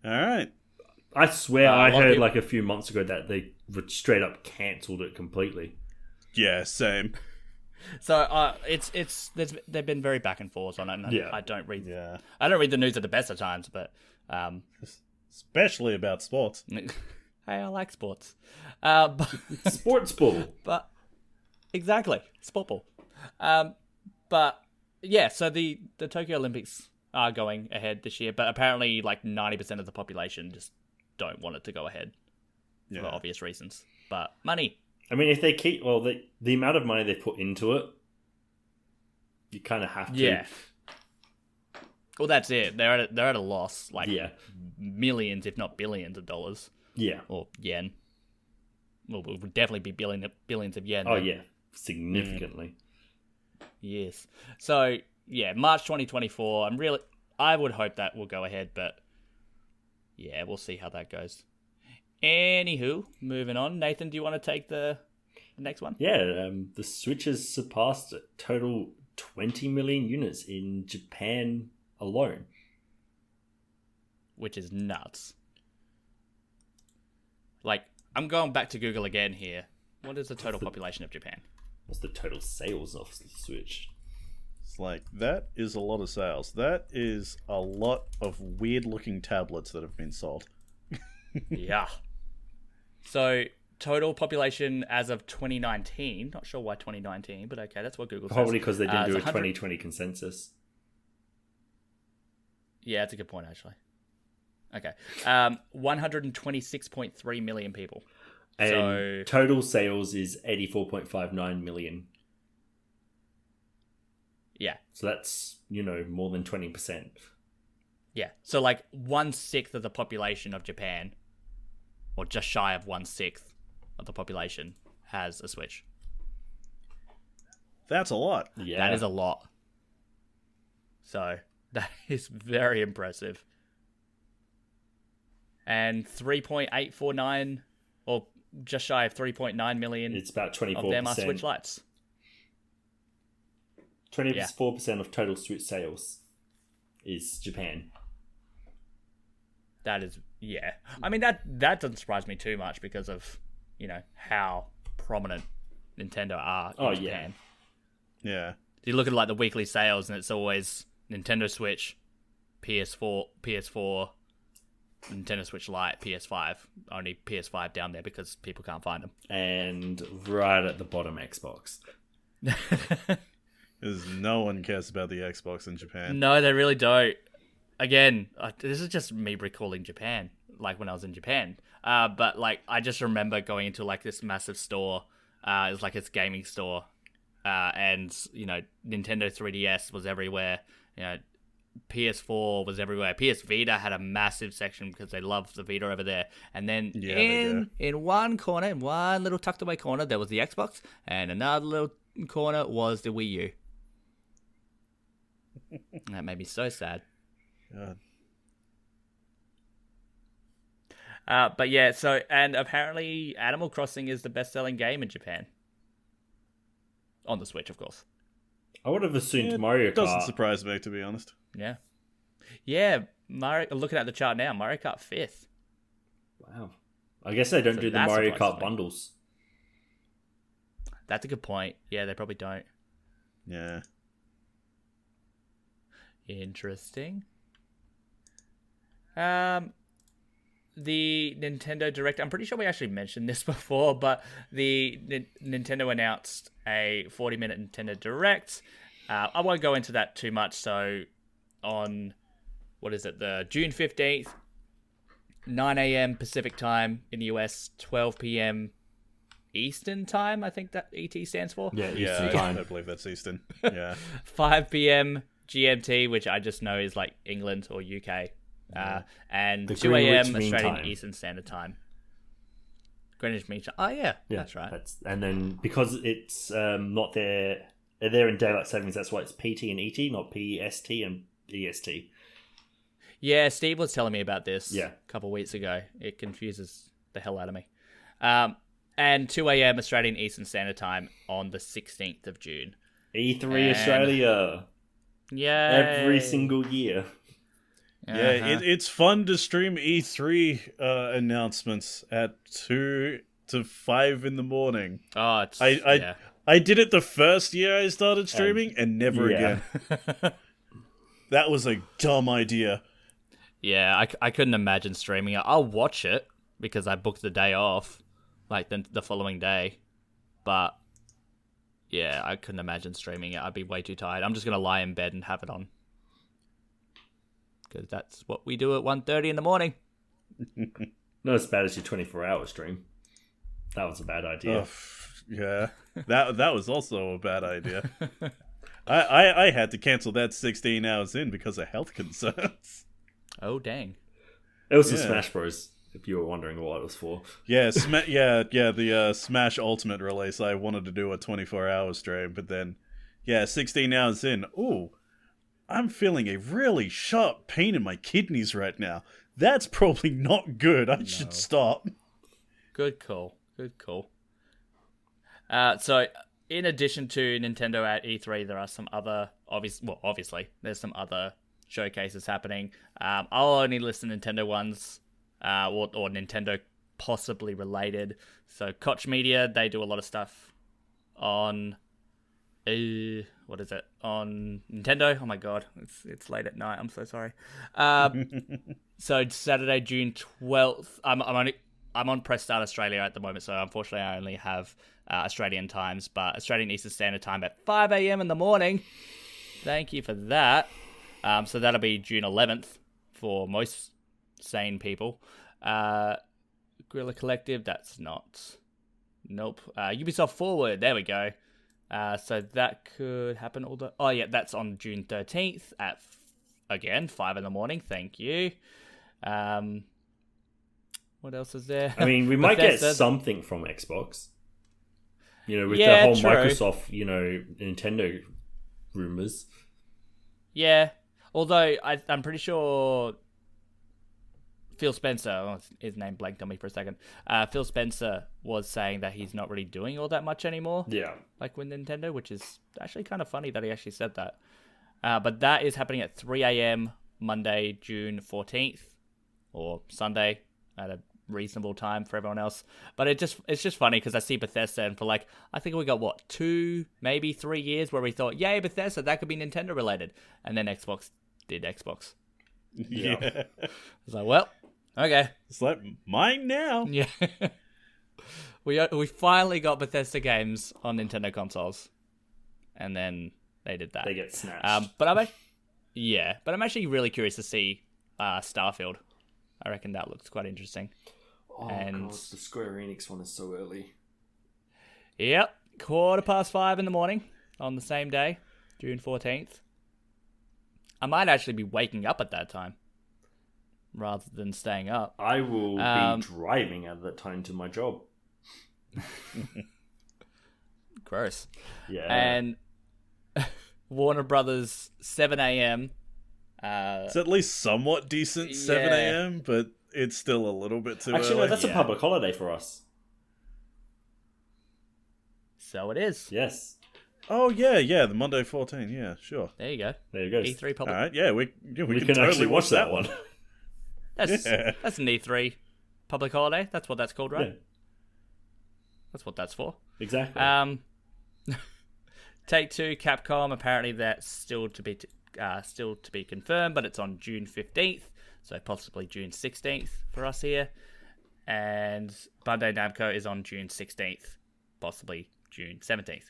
All right. I swear a I lot of heard people- like a few months ago that they straight up cancelled it completely. Yeah, same. So they've been very back and forth on it. And Yeah. I don't read Yeah. the news at the best of times, but Especially about sports. hey, I like sports. But Sports ball. But exactly, sport ball. But yeah, so the Tokyo Olympics are going ahead this year, but apparently like 90% of the population just don't want it to go ahead for Yeah. obvious reasons. But money. I mean, if they keep the amount of money they put into it, you kind of have to. Yeah. Well, that's it. They're at a loss, like Yeah. millions, if not billions of dollars Yeah. or yen. Well, it would definitely be billions of yen. Oh yeah, significantly. Yes. So yeah, March 2024. I would hope that will go ahead, but yeah, we'll see how that goes. Anywho, moving on. Nathan, do you want to take the next one? Yeah. The Switch has surpassed a total 20 million units in Japan alone. Which is nuts. Like, I'm going back to Google again here. What is the total population of Japan? What's the total sales of the Switch? It's like, that is a lot of sales. That is a lot of weird-looking tablets that have been sold. Yeah. So, total population as of 2019. Not sure why 2019, but okay, that's what Google says. Probably because they didn't do a it's 100 2020 consensus. Yeah, that's a good point, actually. Okay. 126.3 million people. And So- total sales is 84.59 million. Yeah. So that's, more than 20%. Yeah. So, like, 1/6 of the population of Japan, or just shy of 1/6 of the population, has a Switch. That's a lot. Yeah. That is a lot. So, that is very impressive. And 3.849, or just shy of 3.9 million It's about 24%. of them are Switch Lites. 24% of total Switch sales is Japan. That is, yeah. I mean, that doesn't surprise me too much because of, how prominent Nintendo are in Japan. Yeah. You look at like the weekly sales, and it's always Nintendo Switch, PS4, Nintendo Switch Lite, PS5. Only PS5 down there because people can't find them. And right at the bottom, Xbox. Because no one cares about the Xbox in Japan. No, they really don't. Again, this is just me recalling Japan, like when I was in Japan. But like, I just remember going into like this massive store. It was like this gaming store, and Nintendo 3DS was everywhere. PS4 was everywhere. PS Vita had a massive section because they loved the Vita over there. And then in one corner, in one little tucked away corner, there was the Xbox, and another little corner was the Wii U. That made me so sad. God. But yeah, and apparently Animal Crossing is the best-selling game in Japan. On the Switch, of course. I would have assumed It Mario Kart. doesn't surprise me, to be honest. Yeah. Yeah, Mario. Looking at the chart now, Mario Kart 5th. Wow. I guess they don't So do the that Mario surprises Kart me. bundles. That's a good point. Yeah, they probably don't. Yeah. Interesting. The Nintendo Direct. I'm pretty sure we actually mentioned this before, but the Nintendo announced a 40-minute Nintendo Direct. I won't go into that too much. So, on the June 15th, 9 a.m. Pacific time in the US, 12 p.m. Eastern time. I think that ET stands for. Yeah, Yeah, Eastern time. I believe that's Eastern. Yeah. 5 p.m. GMT, which I just know is like England or UK. And The 2 a.m. Greenwich Mean Australian Time. Eastern Standard Time. Greenwich Mean Time. Oh, yeah, that's right. And then because it's not there, they're in daylight savings. That's why it's PT and ET, not PEST and EST. Yeah, Steve was telling me about this Yeah. a couple of weeks ago. It confuses the hell out of me. And 2 a.m. Australian Eastern Standard Time on the 16th of June. E3 And- Australia. Yeah. Every single year. Yeah, it's fun to stream E3 announcements at 2 to 5 in the morning. Oh, it's... I did it the first year I started streaming, and never again. That was a dumb idea. Yeah, I couldn't imagine streaming it. I'll watch it because I booked the day off, like the following day. But yeah, I couldn't imagine streaming it. I'd be way too tired. I'm just gonna lie in bed and have it on because that's what we do at 1:30 in the morning. Not as bad as your 24-hour stream. That was a bad idea. Yeah, that was also a bad idea. I had to cancel that 16 hours in because of health concerns. Oh dang! It was for Smash Bros. If you were wondering what it was for. Yeah, the Smash Ultimate release. I wanted to do a 24-hour stream, but then, 16 hours in. Ooh, I'm feeling a really sharp pain in my kidneys right now. That's probably not good. I should stop. Good call. Good call. So, in addition to Nintendo at E3, there are some other obviously, there's some other showcases happening. I'll only list the Nintendo ones, or Nintendo possibly related. So, Koch Media, they do a lot of stuff on what is it? On Nintendo? Oh my god, it's late at night. I'm so sorry. So Saturday, June 12th. I'm on Press Start Australia at the moment, so unfortunately I only have Australian times, but Australian Eastern Standard Time at 5 a.m. in the morning. Thank you for that. So that'll be June 11th for most sane people. Guerrilla Collective, that's not. Nope. Ubisoft Forward, there we go. So that could happen that's on June 13th at, again, 5 in the morning. Thank you. What else is there? I mean, we might get something from Xbox. With the whole true. Microsoft, Nintendo rumors. Yeah. Although, I'm pretty sure Phil Spencer, his name blanked on me for a second. Phil Spencer was saying that he's not really doing all that much anymore. Yeah. Like with Nintendo, which is actually kind of funny that he actually said that. But that is happening at 3 a.m. Monday, June 14th, or Sunday at a reasonable time for everyone else. But it's just funny because I see Bethesda, and for I think we got 2, maybe 3 years where we thought, yay, Bethesda, that could be Nintendo related, and then Xbox did Xbox. Yeah. It's like, well, okay. It's like, mine now. Yeah. We finally got Bethesda games on Nintendo consoles, and then they did that. They get snatched. But I'm actually really curious to see Starfield. I reckon that looks quite interesting. Oh god, the Square Enix one is so early. Yep, 5:15 in the morning on the same day, June 14th. I might actually be waking up at that time rather than staying up. I will be driving at that time to my job. Gross. Yeah. And Warner Brothers, 7 a.m. It's at least somewhat decent 7 a.m., but it's still a little bit too Actually, early. no, that's a public holiday for us. So it is. Yes. Oh, yeah, the Monday 14, yeah, sure. There you go. There you go. E3 public. All right, yeah, we can actually totally watch that one. That's an E3 public holiday. That's what that's called, right? Yeah. That's what that's for. Exactly. Take-Two, Capcom. Apparently, that's still to be confirmed, but it's on June 15th, so possibly June 16th for us here. And Bandai Namco is on June 16th, possibly June 17th.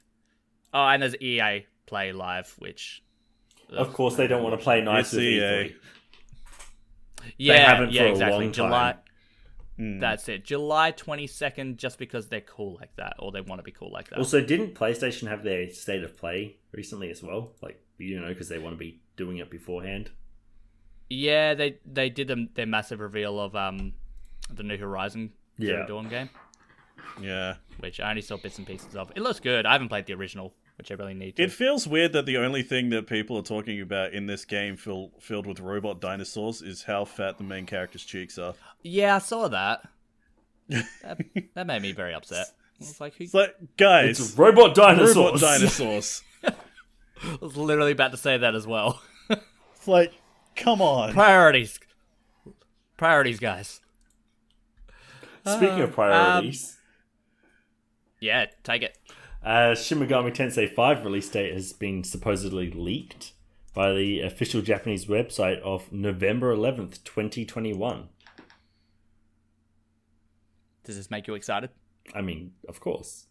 Oh, and there's EA Play Live, which of course they don't want to play nice with E3. Yeah, they haven't for exactly. a long time. July. That's it. July 22nd, just because they're cool like that, or they want to be cool like that. Also, didn't PlayStation have their State of Play recently as well? Because they want to be doing it beforehand. Yeah, they did their massive reveal of the new Horizon Zero Dawn game. Yeah. Which I only saw bits and pieces of. It looks good. I haven't played the original, which I really need to. It feels weird that the only thing that people are talking about in this game filled with robot dinosaurs is how fat the main character's cheeks are. Yeah, I saw that. That made me very upset. I was like, It's like, guys, It's robot dinosaurs. robot dinosaurs. I was literally about to say that as well. It's like, come on. Priorities, guys. Speaking of priorities, Yeah, take it. Shin Megami Tensei 5 release date has been supposedly leaked by the official Japanese website of November 11th, 2021. Does this make you excited? I mean, of course.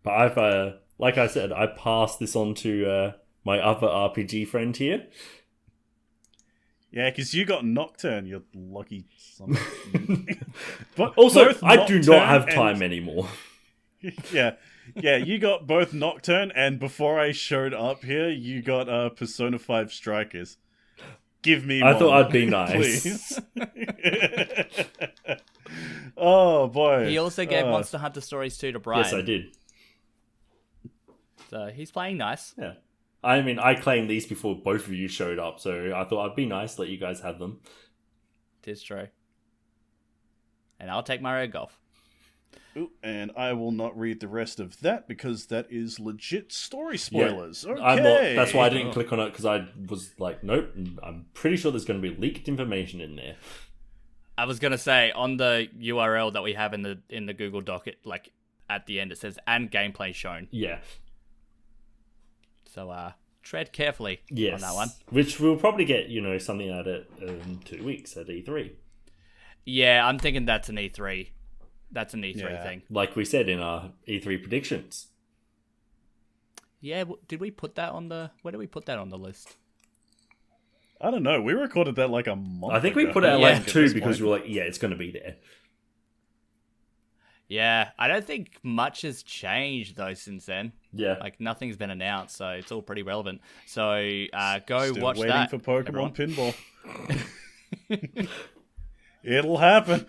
But I've, like I said, I passed this on to my other RPG friend here. Yeah, because you got Nocturne, you lucky son. But Also, both I do Nocturne not have and- time anymore. Yeah, you got both Nocturne, and before I showed up here, you got Persona 5 Strikers. Give me I more, thought I'd be nice. please. Oh, boy. He also gave Monster Hunter Stories 2 to Brian. Yes, I did. So he's playing nice. Yeah. I mean, I claimed these before both of you showed up, so I thought I'd be nice, let you guys have them. It is true. And I'll take Mario Golf. Ooh, and I will not read the rest of that because that is legit story spoilers. Yeah. Okay. I'm not, that's why I didn't click on it, because I was like, nope, I'm pretty sure there's going to be leaked information in there. I was gonna say on the URL that we have in the Google Doc, like at the end it says "and gameplay shown." Yeah. So tread carefully Yes. on that one. Which we'll probably get, something out of it in 2 weeks at E3. Yeah, I'm thinking that's an E3. That's an E3 Yeah. thing. Like we said in our E3 predictions. Yeah, did we put that on the? Where did we put that on the list? I don't know. We recorded that like a month I think we ago. put it at Yeah. like 2 because we were like, yeah, it's going to be there. Yeah, I don't think much has changed though since then. Yeah. Like nothing's been announced, so it's all pretty relevant. So go Still watch waiting that. for Pokemon everyone. Pinball. It'll happen.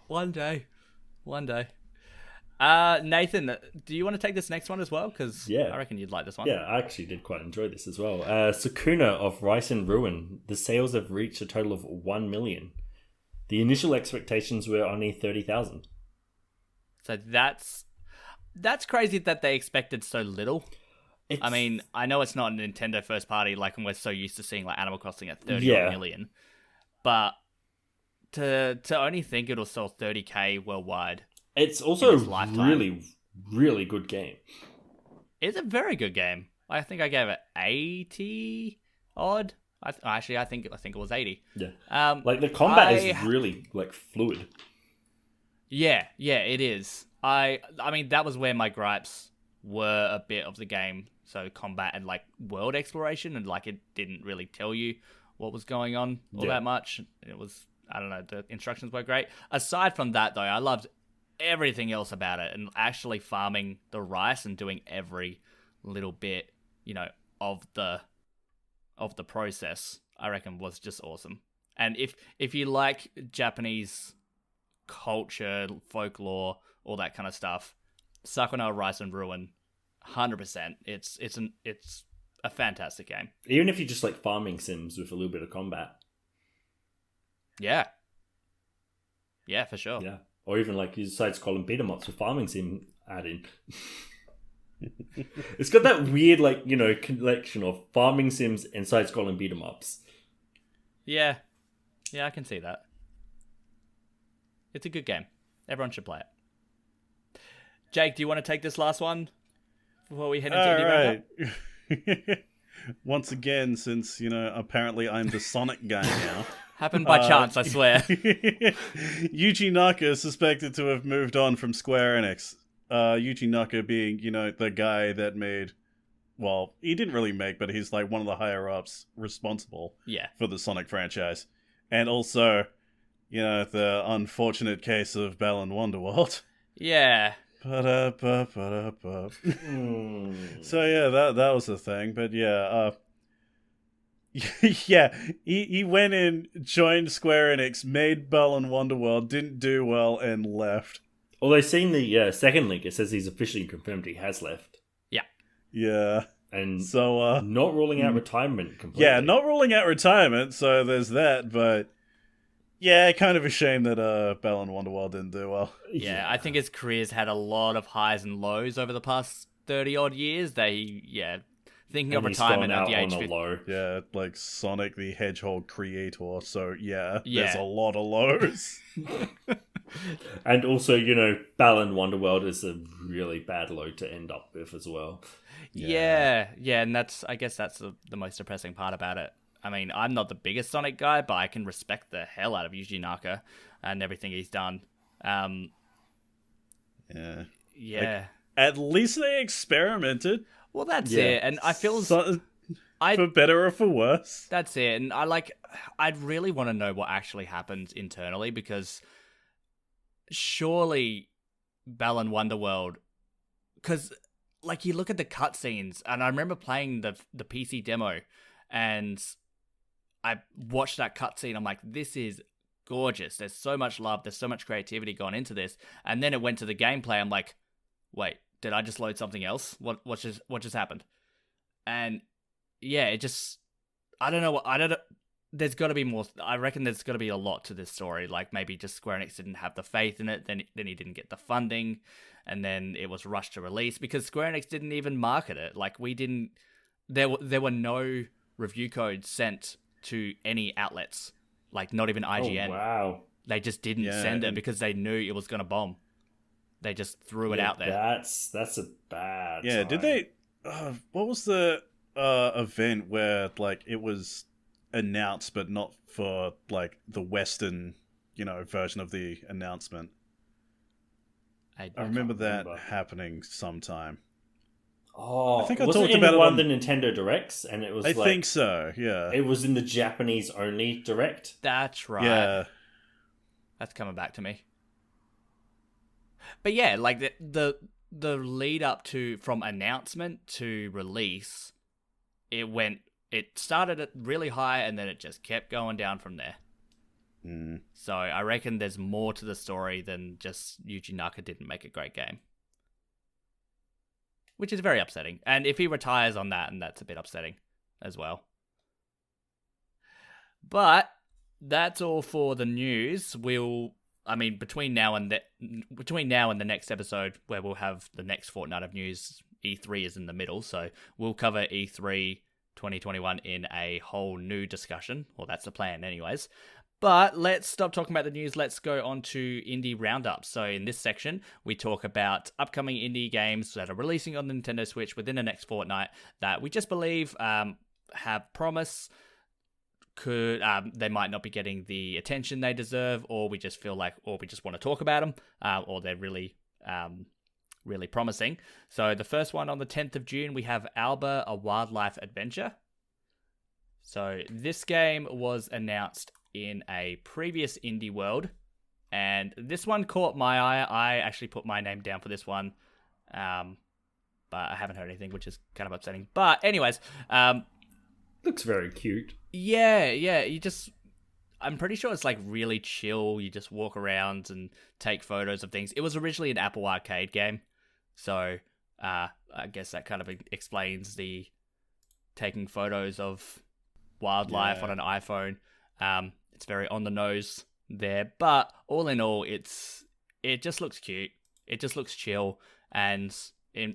One day. Nathan, do you want to take this next one as well? Because Yeah. I reckon you'd like this one. Yeah, I actually did quite enjoy this as well. Sakuna of Rice and Ruin. The sales have reached a total of 1 million. The initial expectations were only 30,000. So that's crazy that they expected so little. I mean, I know it's not a Nintendo first party, like, and we're so used to seeing like Animal Crossing at 30 million, but to only think it'll sell 30K worldwide. It's also in a its lifetime. really, really good game. It's a very good game. I think I gave it 80 odd. I think it was 80. Yeah. Like, the combat is I- really, fluid. Yeah, it is. I mean, that was where my gripes were a bit of the game. So combat and like world exploration, and like it didn't really tell you what was going on all that much. It was, I don't know, the instructions were great. Aside from that though, I loved everything else about it, and actually farming the rice and doing every little bit, of the process, I reckon was just awesome. And if you like Japanese culture, folklore, all that kind of stuff, Sakuna Rice and Ruin, 100%. It's a fantastic game. Even if you just like farming sims with a little bit of combat. Yeah, for sure. Yeah. Or even like you side-scrolling beat-em-ups with farming sim add-in. It's got that weird collection of farming sims and side-scrolling beat-em-ups. Yeah, I can see that. It's a good game. Everyone should play it. Jake, do you want to take this last one before we head into the roundup? Once again, since, apparently I'm the Sonic guy now. Happened by chance, I swear. Yuji Naka is suspected to have moved on from Square Enix. Yuji Naka being, the guy that made... Well, he didn't really make, but he's like one of the higher-ups responsible for the Sonic franchise. And also, the unfortunate case of Balan Wonderworld. Yeah. So yeah, that was the thing. But yeah, yeah, he went in, joined Square Enix, made Balan Wonderworld, didn't do well, and left. Although seeing the second link, it says he's officially confirmed he has left. Yeah. And So, not ruling out retirement completely. yeah, not ruling out retirement, so there's that, but yeah, kind of a shame that Balan Wonderworld didn't do well. Yeah, I think his career's had a lot of highs and lows over the past 30-odd years. Thinking of And he's retirement gone at the out age on a 50. low. Yeah, like Sonic the Hedgehog creator, so yeah, Yeah. there's a lot of lows. And also, you know, Balan Wonderworld is a really bad low to end up with as well. Yeah, and I guess that's the most depressing part about it. I mean, I'm not the biggest Sonic guy, but I can respect the hell out of Yuji Naka and everything he's done. Yeah. Yeah. At least they experimented. Well, that's Yeah. it. And I feel For better or for worse. that's it. And I'd really want to know what actually happened internally, because surely Balan Wonderworld, because like you look at the cutscenes, and I remember playing the PC demo, and I watched that cutscene. I'm like, this is gorgeous. There's so much love. There's so much creativity gone into this. And then it went to the gameplay. I'm like, wait, did I just load something else? What just happened? And yeah, I don't know. There's got to be more. I reckon there's got to be a lot to this story. Like maybe just Square Enix didn't have the faith in it. Then he didn't get the funding, and then it was rushed to release because Square Enix didn't even market it. Like we didn't. There were no review codes sent to any outlets. Like not even IGN. Oh, wow. They just didn't send it because they knew it was going to bomb. They just threw it out there. That's a bad Yeah, sign. did they... what was the event where, like, it was announced, but not for, like, the Western, version of the announcement? I remember that happening sometime. Oh, I think I was it talked in about it one on of the Nintendo Directs? And it was I think so, yeah. It was in the Japanese only Direct. That's right. Yeah. That's coming back to me. But yeah, like the lead up to from announcement to release, it started at really high and then it just kept going down from there. Mm. So I reckon there's more to the story than just Yuji Naka didn't make a great game. Which is very upsetting. And if he retires on that, and that's a bit upsetting as well. But that's all for the news. Between now and the next episode, where we'll have the next fortnight of news, E3 is in the middle, so we'll cover E3 2021 in a whole new discussion. Well, that's the plan anyways. But let's stop talking about the news. Let's go on to indie roundup. So in this section, we talk about upcoming indie games that are releasing on the Nintendo Switch within the next fortnight that we just believe have promise. They might not be getting the attention they deserve, or we just feel like, or we just want to talk about them, or they're really, really promising. So the first one on the 10th of June, we have Alba, a Wildlife Adventure. So this game was announced in a previous Indie World, and this one caught my eye. I actually put my name down for this one, but I haven't heard anything, which is kind of upsetting. But anyways, Looks very cute. yeah, I'm pretty sure it's like really chill. You just walk around and take photos of things. It was originally an Apple Arcade game, so I guess that kind of explains the taking photos of wildlife on an iPhone. It's very on the nose there, but all in all, it just looks cute. It just looks chill, and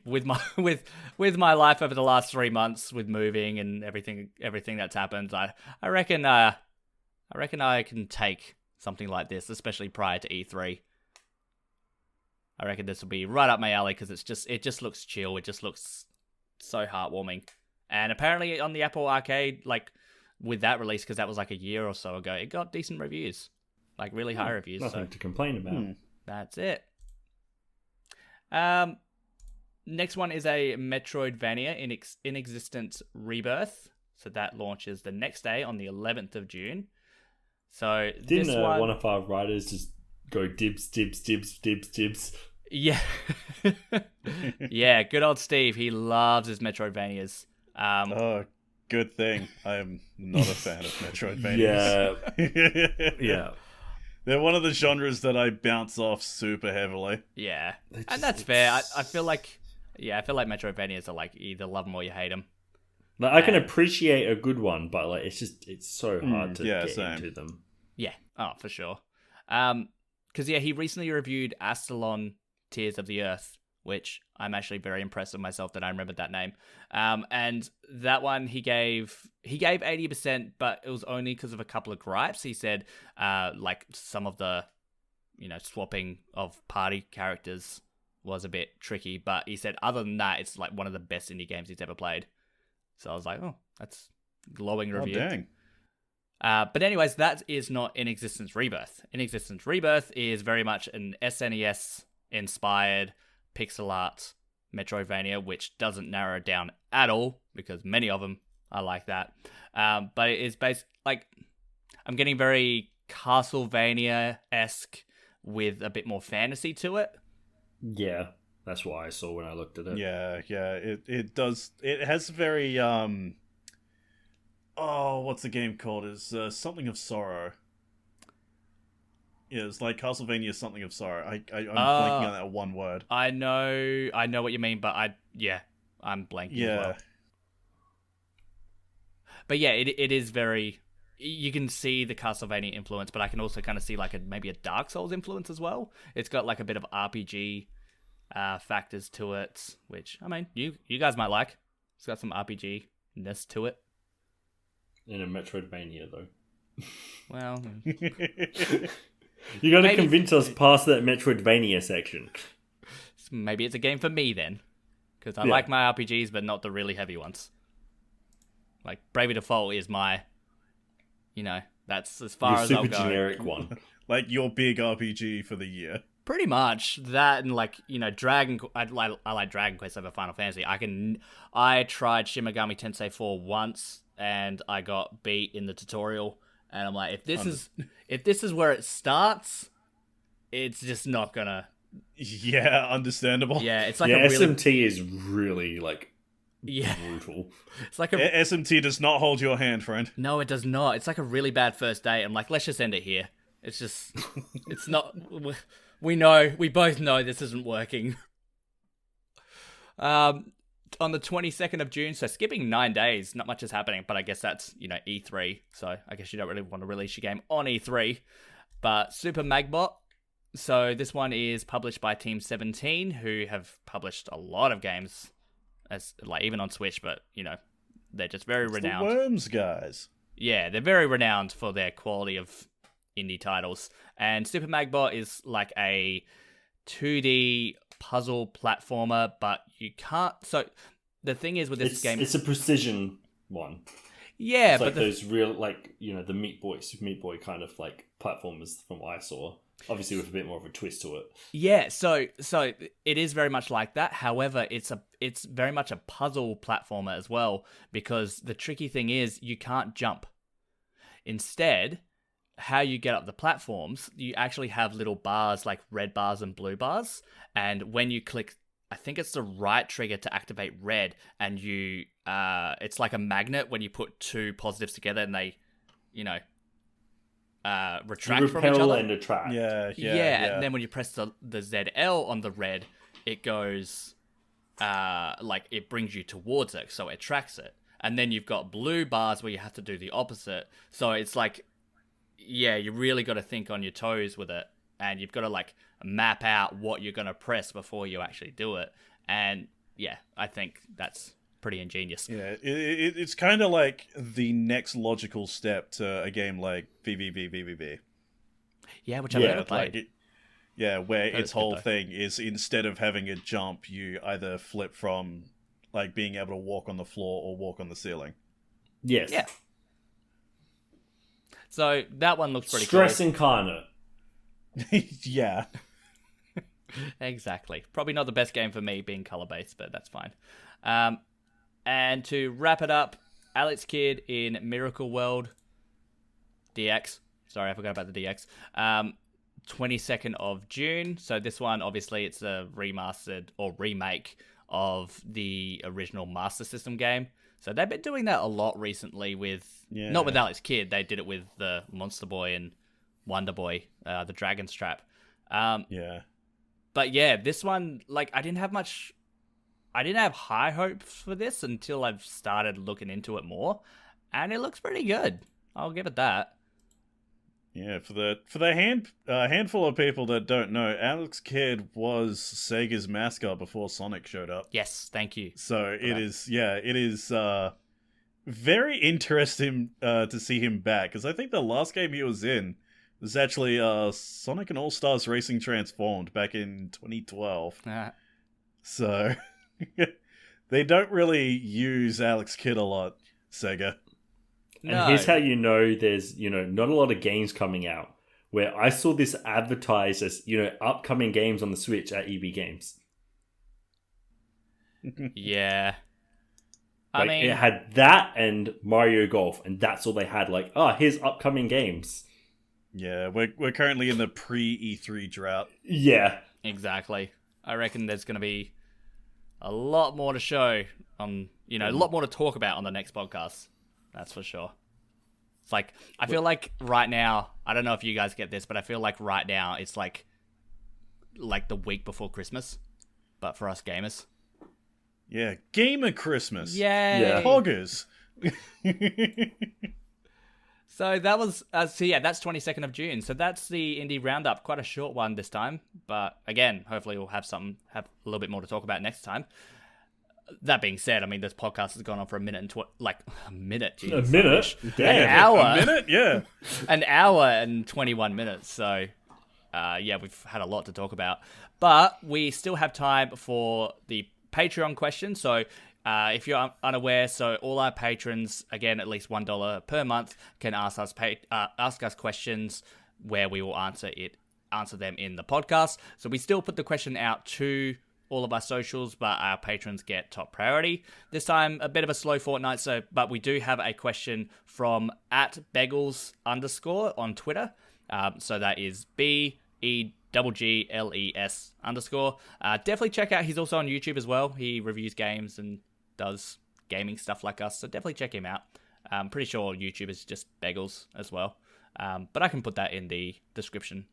with my life over the last 3 months with moving and everything that's happened, I reckon I can take something like this, especially prior to E3. I reckon this will be right up my alley because it just looks chill. It just looks so heartwarming, and apparently on the Apple Arcade, like, with that release, because that was like a year or so ago, it got decent reviews, like really high reviews. Nothing to complain about. That's it. Next one is a Metroidvania in Existence Rebirth. So that launches the next day on the 11th of June. So Didn't one of our writers just go dibs, dibs, dibs, dibs, dibs? Yeah. Yeah, good old Steve. He loves his Metroidvanias. Good thing I am not a fan of Metroidvanias. Yeah. They're one of the genres that I bounce off super heavily. Yeah, and that's fair. I feel like Yeah, I feel like Metroidvanias are like either love them or you hate them. Like, I can appreciate a good one, but like it's so hard to get same. into them. Yeah, oh, for sure. Because he recently reviewed Astalon Tears of the Earth, which I'm actually very impressed with myself that I remembered that name. And that one he gave 80%, but it was only because of a couple of gripes. He said, like some of the, swapping of party characters was a bit tricky, but he said other than that, it's like one of the best indie games he's ever played. So I was like, oh, that's glowing review. Oh, dang. But anyways, that is not In Existence Rebirth. In Existence Rebirth is very much an SNES-inspired pixel art Metroidvania, which doesn't narrow it down at all, because many of them are like that. But it is based, like, I'm getting very Castlevania-esque with a bit more fantasy to it. Yeah, that's what I saw when I looked at it. Yeah, it does. It has very what's the game called? Is Something of Sorrow. Yeah, it's like Castlevania Something of Sorrow. I'm blanking on that one word. I know what you mean, but I'm blanking as well. But yeah, it is very. You can see the Castlevania influence, but I can also kind of see like maybe a Dark Souls influence as well. It's got like a bit of RPG factors to it, which I mean, you guys might like. It's got some RPG-ness to it. In a Metroidvania, though. Well, you got to convince us past that Metroidvania section. Maybe it's a game for me then, because I like my RPGs, but not the really heavy ones. Like Bravely Default is my. That's as far as I'll go. Super generic one. Like your big RPG for the year. Pretty much that, and like Dragon. I like Dragon Quest over Final Fantasy. I tried Shin Megami Tensei 4 once, and I got beat in the tutorial. And I'm like, if this is where it starts, it's just not gonna. Yeah, understandable. Yeah, it's like SMT is really like. Yeah, brutal. It's like SMT does not hold your hand, friend. No, it does not. It's like a really bad first date. I'm like, let's just end it here. It's just, it's not. We both know this isn't working. On the 22nd of June, so skipping 9 days, not much is happening. But I guess that's E3, so I guess you don't really want to release your game on E3. But Super Magbot. So this one is published by Team 17, who have published a lot of games. As like even on Switch, but they're just very renowned. The Worms guys. Yeah, they're very renowned for their quality of indie titles. And Super Magbot is like a 2D puzzle platformer, but you can't. So the thing is with this game, it's a precision one. Yeah, it's but like those real the Meat Boy kind of like platformers from what I saw. Obviously, with a bit more of a twist to it. Yeah, so it is very much like that. However, it's very much a puzzle platformer as well, because the tricky thing is you can't jump. Instead, how you get up the platforms, you actually have little bars like red bars and blue bars, and when you click, I think it's the right trigger to activate red, and you it's like a magnet when you put two positives together and they, retract from each other. And attract. Yeah. And then when you press the ZL on the red, it goes like it brings you towards it, so it attracts it. And then you've got blue bars where you have to do the opposite. So it's like, you really got to think on your toes with it, and you've got to like map out what you're gonna press before you actually do it. And I think that's pretty ingenious. Yeah, it's kind of like the next logical step to a game like VVV. Yeah, which I've never played. Where its whole thing is instead of having a jump, you either flip from like being able to walk on the floor or walk on the ceiling. Yes. Yeah. So that one looks pretty Stress cool. incarnate. Yeah. Exactly. Probably not the best game for me being color-based, but that's fine. And to wrap it up, Alex Kidd in Miracle World DX. Sorry, I forgot about the DX. 22nd of June. So this one, obviously, it's a remastered or remake of the original Master System game. So they've been doing that a lot recently with... Yeah. Not with Alex Kidd. They did it with the Monster Boy and Wonder Boy, the Dragon's Trap. Yeah. But yeah, this one, like, I didn't have much I didn't have high hopes for this until I've started looking into it more, and it looks pretty good. I'll give it that. Yeah, for the handful of people that don't know, Alex Kidd was Sega's mascot before Sonic showed up. Yes, thank you. So it is very interesting to see him back, because I think the last game he was in was actually Sonic and All-Stars Racing Transformed back in 2012. So they don't really use Alex Kidd a lot, Sega. And here's how you know there's, not a lot of games coming out. Where I saw this advertised as, upcoming games on the Switch at EB Games. Yeah. I Like, mean, it had that and Mario Golf, and that's all they had. Like, here's upcoming games. Yeah, we're currently in the pre-E3 drought. Yeah. exactly. I reckon there's going to be a lot more to show on, a lot more to talk about on the next podcast. That's for sure. It's like, I feel like right now, I don't know if you guys get this, but I feel like right now it's like the week before Christmas, but for us gamers. Yeah, Gamer Christmas. Yay! Yeah. Poggers. So that was, that's 22nd of June. So that's the indie roundup. Quite a short one this time, but again, hopefully we'll have a little bit more to talk about next time. That being said, I mean, this podcast has gone on for a minute and a minute. Geez. A minute? Damn. An hour. A minute? Yeah. An hour and 21 minutes. So, we've had a lot to talk about. But we still have time for the Patreon question. So, if you're unaware, so all our patrons, again, at least $1 per month, can ask us questions where we will answer them in the podcast. So we still put the question out to all of our socials, but our patrons get top priority. This time, a bit of a slow fortnight, but we do have a question from @Begles_ on Twitter. So that is BEGGLES_. Definitely check out, he's also on YouTube as well. He reviews games and does gaming stuff like us, so definitely check him out. I'm pretty sure YouTube is just Begles as well. But I can put that in the description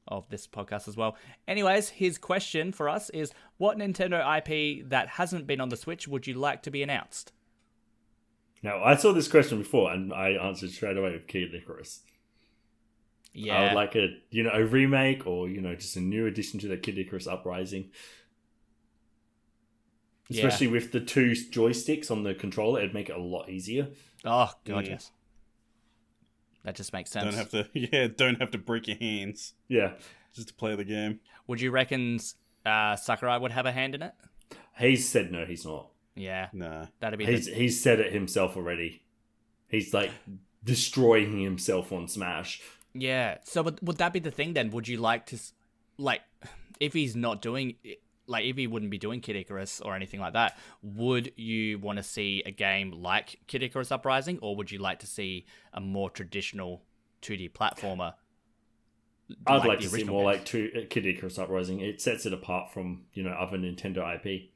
of this podcast as well. Anyways, his question for us is, what Nintendo IP that hasn't been on the Switch would you like to be announced? Now, I saw this question before, and I answered straight away with Kid Icarus. Yeah. I would like a remake, or, just a new addition to the Kid Icarus Uprising. Especially with the 2 joysticks on the controller, it'd make it a lot easier. Oh, God, yes. That just makes sense. Don't have to break your hands. Yeah. Just to play the game. Would you reckon Sakurai would have a hand in it? He's said no, he's not. Yeah. Nah. That'd be He's said it himself already. He's destroying himself on Smash. Yeah. So would that be the thing then? Would you like to, if he's not doing, if he wouldn't be doing Kid Icarus or anything like that, would you want to see a game like Kid Icarus Uprising, or would you like to see a more traditional 2D platformer? I'd like to see more games? Kid Icarus Uprising. It sets it apart from, other Nintendo IP.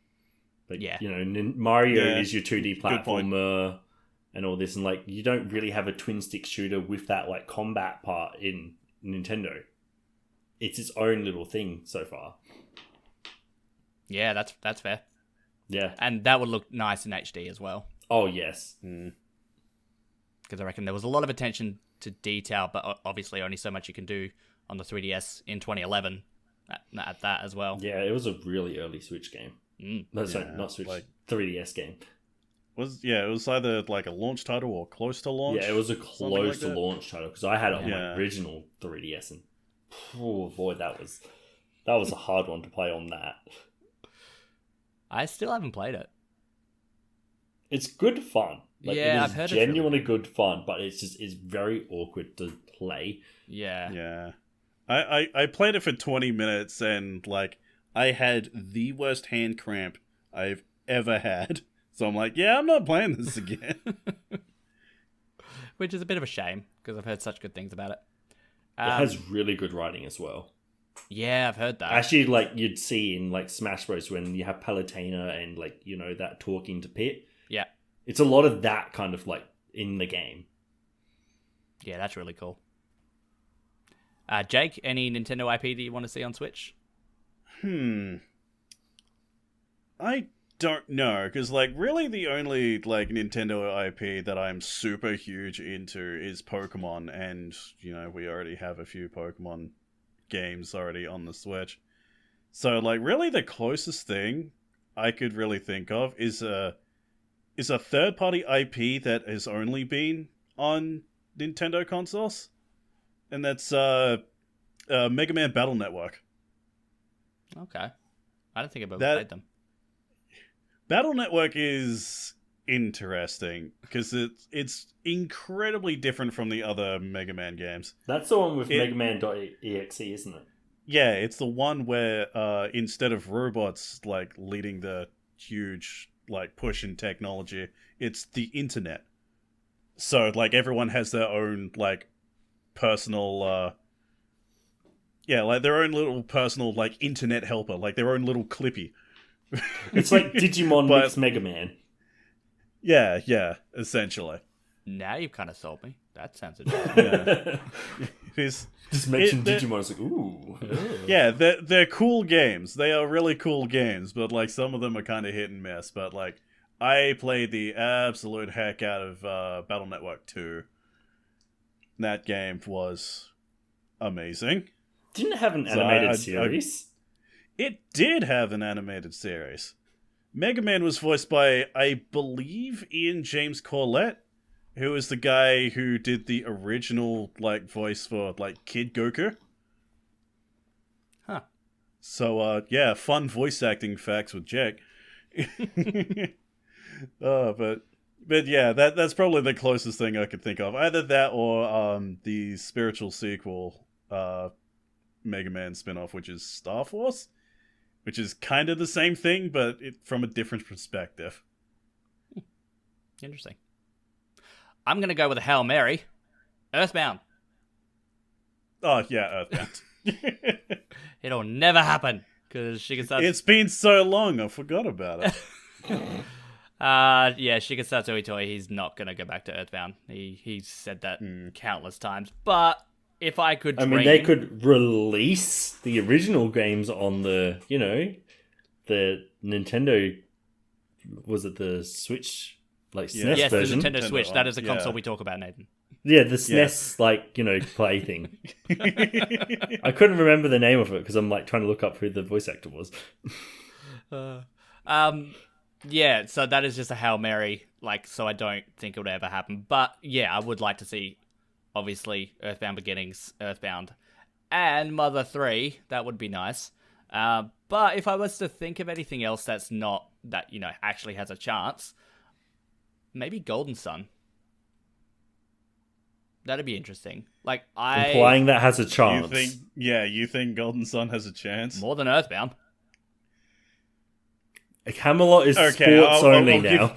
Mario is your 2D platformer and all this, and you don't really have a twin stick shooter with that combat part in Nintendo. It's its own little thing so far. Yeah, that's fair. Yeah. And that would look nice in HD as well. Oh, yes. Because I reckon there was a lot of attention to detail, but obviously only so much you can do on the 3DS in 2011 at that as well. Yeah, it was a really early Switch game. No, sorry, not Switch, 3DS game. It was either a launch title or close to launch. Yeah, it was a close to launch title, because I had it on my original 3DS, and oh boy, that was a hard one to play on that. I still haven't played it. It's good fun. I've heard it's genuinely good fun, but it's very awkward to play. Yeah. Yeah. I played it for 20 minutes and I had the worst hand cramp I've ever had. So I'm I'm not playing this again. Which is a bit of a shame, because I've heard such good things about it. It has really good writing as well. Yeah, I've heard that. Actually, you'd see in Smash Bros. When you have Palutena and that talking to Pit. Yeah. It's a lot of that kind of in the game. Yeah, that's really cool. Jake, any Nintendo IP that you want to see on Switch? I don't know, because, like, really the only, like, Nintendo IP that I'm super huge into is Pokemon, and, you know, we already have a few Pokemon games already on the Switch. So, like, really the closest thing I could really think of is a third-party IP that has only been on Nintendo consoles, and that's Mega Man Battle Network. Okay. I don't think I've ever That- played them. Battle Network is interesting because it's incredibly different from the other Mega Man games. That's the one with Mega Man.exe, isn't it? Yeah, it's the one where instead of robots like leading the huge like push in technology, it's the internet. So like everyone has their own like personal like their own little personal like internet helper, like their own little Clippy. It's like Digimon But- mix Mega Man. Yeah, essentially. Now you've kind of sold me. That sounds interesting. Yeah. It's, Just mention they're- Digimon, it's like, ooh. yeah, they're cool games. They are really cool games, but like some of them are kind of hit and miss. But like I played the absolute heck out of Battle Network 2. That game was amazing. Didn't it have an So animated I- series? It did have an animated series. Mega Man was voiced by, I believe, Ian James Corlett, who is the guy who did the original like voice for like Kid Goku. Huh. So yeah, fun voice acting facts with Jake. But yeah, that's probably the closest thing I could think of. Either that or the spiritual sequel Mega Man spin-off, which is Star Force, which is kind of the same thing, but from a different perspective. Interesting. I'm going to go with a Hail Mary. Earthbound. Oh yeah, Earthbound. It'll never happen. Because Shigesato... It's been so long, I forgot about it. yeah, Shigesato Itoi, he's not going to go back to Earthbound. He's said that countless times. But if I could I dream... mean, they could release the original games on the, the Nintendo, was it the Switch, like SNES Yes, version? the Nintendo Switch. That is the yeah. console we talk about, Nathan. Yeah, the SNES, play thing. I couldn't remember the name of it because I'm, trying to look up who the voice actor was. Yeah, so that is just a Hail Mary, so I don't think it would ever happen. But, yeah, I would like to see, obviously, Earthbound Beginnings, Earthbound, and Mother 3. That would be nice. But if I was to think of anything else that's not, that, actually has a chance, maybe Golden Sun. That'd be interesting. Implying that has a chance. You think Golden Sun has a chance? More than Earthbound. Camelot is Okay, sports I'll only give- now.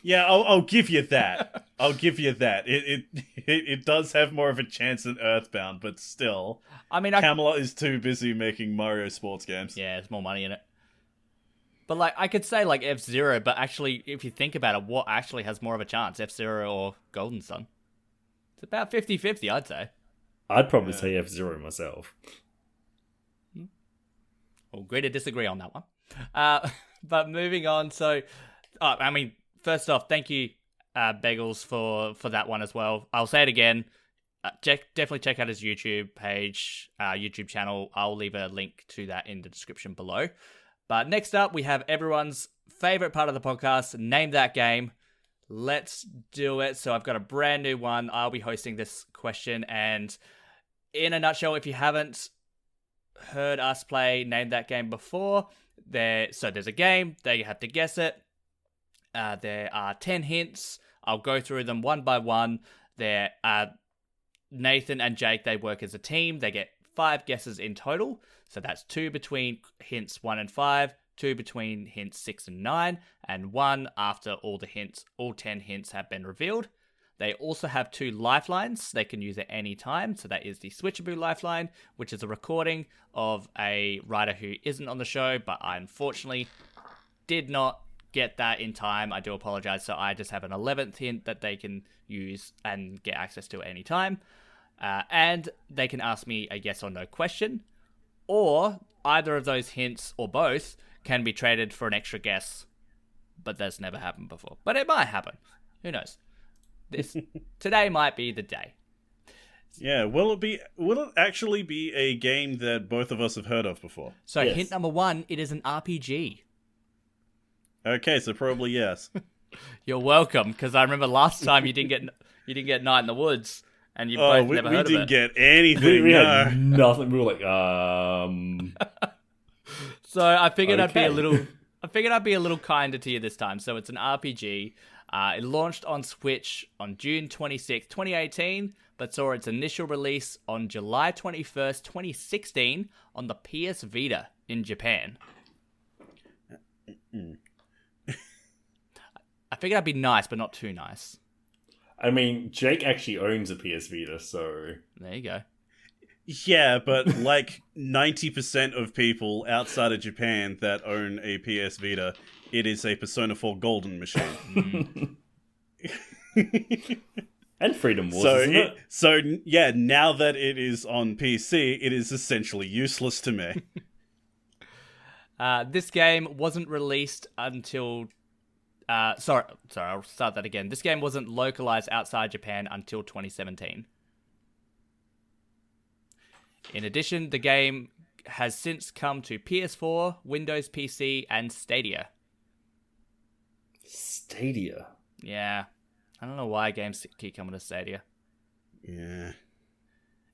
Yeah, I'll give you that. I'll give you that. It does have more of a chance than Earthbound, but still, I mean, Camelot is too busy making Mario sports games. yeah, there's more money in it. But, I could say, F-Zero, but actually, if you think about it, what actually has more of a chance, F-Zero or Golden Sun? It's about 50-50, I'd say. I'd probably say F-Zero myself. We'll agree to disagree on that one. But moving on, so, first off, thank you, Bagels, for that one as well. I'll say it again. Definitely check out his YouTube page, YouTube channel. I'll leave a link to that in the description below. But next up, we have everyone's favorite part of the podcast, Name That Game. Let's do it. So I've got a brand new one. I'll be hosting this question. And in a nutshell, if you haven't heard us play Name That Game before, there's a game. They have to guess it. There are 10 hints. I'll go through them one by one. There are Nathan and Jake, they work as a team. They get 5 guesses in total. So that's 2 between hints 1 and 5, 2 between hints 6 and 9, and 1 after all 10 hints have been revealed. They also have 2 lifelines they can use at any time. So that is the Switchaboo lifeline, which is a recording of a writer who isn't on the show, but I unfortunately did not get that in time. I do apologize. So I just have an 11th hint that they can use and get access to at any time. And they can ask me a yes or no question, or either of those hints or both can be traded for an extra guess but that's never happened before. But it might happen. Who knows? Today might be the day. Yeah, will it actually be a game that both of us have heard of before? So Yes. hint number 1, it is an RPG. Okay, so probably yes. You're welcome, because I remember last time you didn't get Night in the Woods, and you both never we heard of didn't it. get anything. We No. had nothing. We were like, So I figured Okay. I'd be a little kinder to you this time. So it's an RPG. It launched on Switch on June 26th, 2018, but saw its initial release on July 21st, 2016 on the PS Vita in Japan. I figured I'd be nice, but not too nice. I mean, Jake actually owns a PS Vita, so There you go. Yeah, but like 90% of people outside of Japan that own a PS Vita, it is a Persona 4 Golden machine. and Freedom Wars, isn't it? So yeah, now that it is on PC, it is essentially useless to me. This game wasn't released until... Sorry, I'll start that again. This game wasn't localized outside Japan until 2017. In addition, the game has since come to PS4, Windows PC, and Stadia. Stadia. Yeah. I don't know why games keep coming to Stadia. Yeah.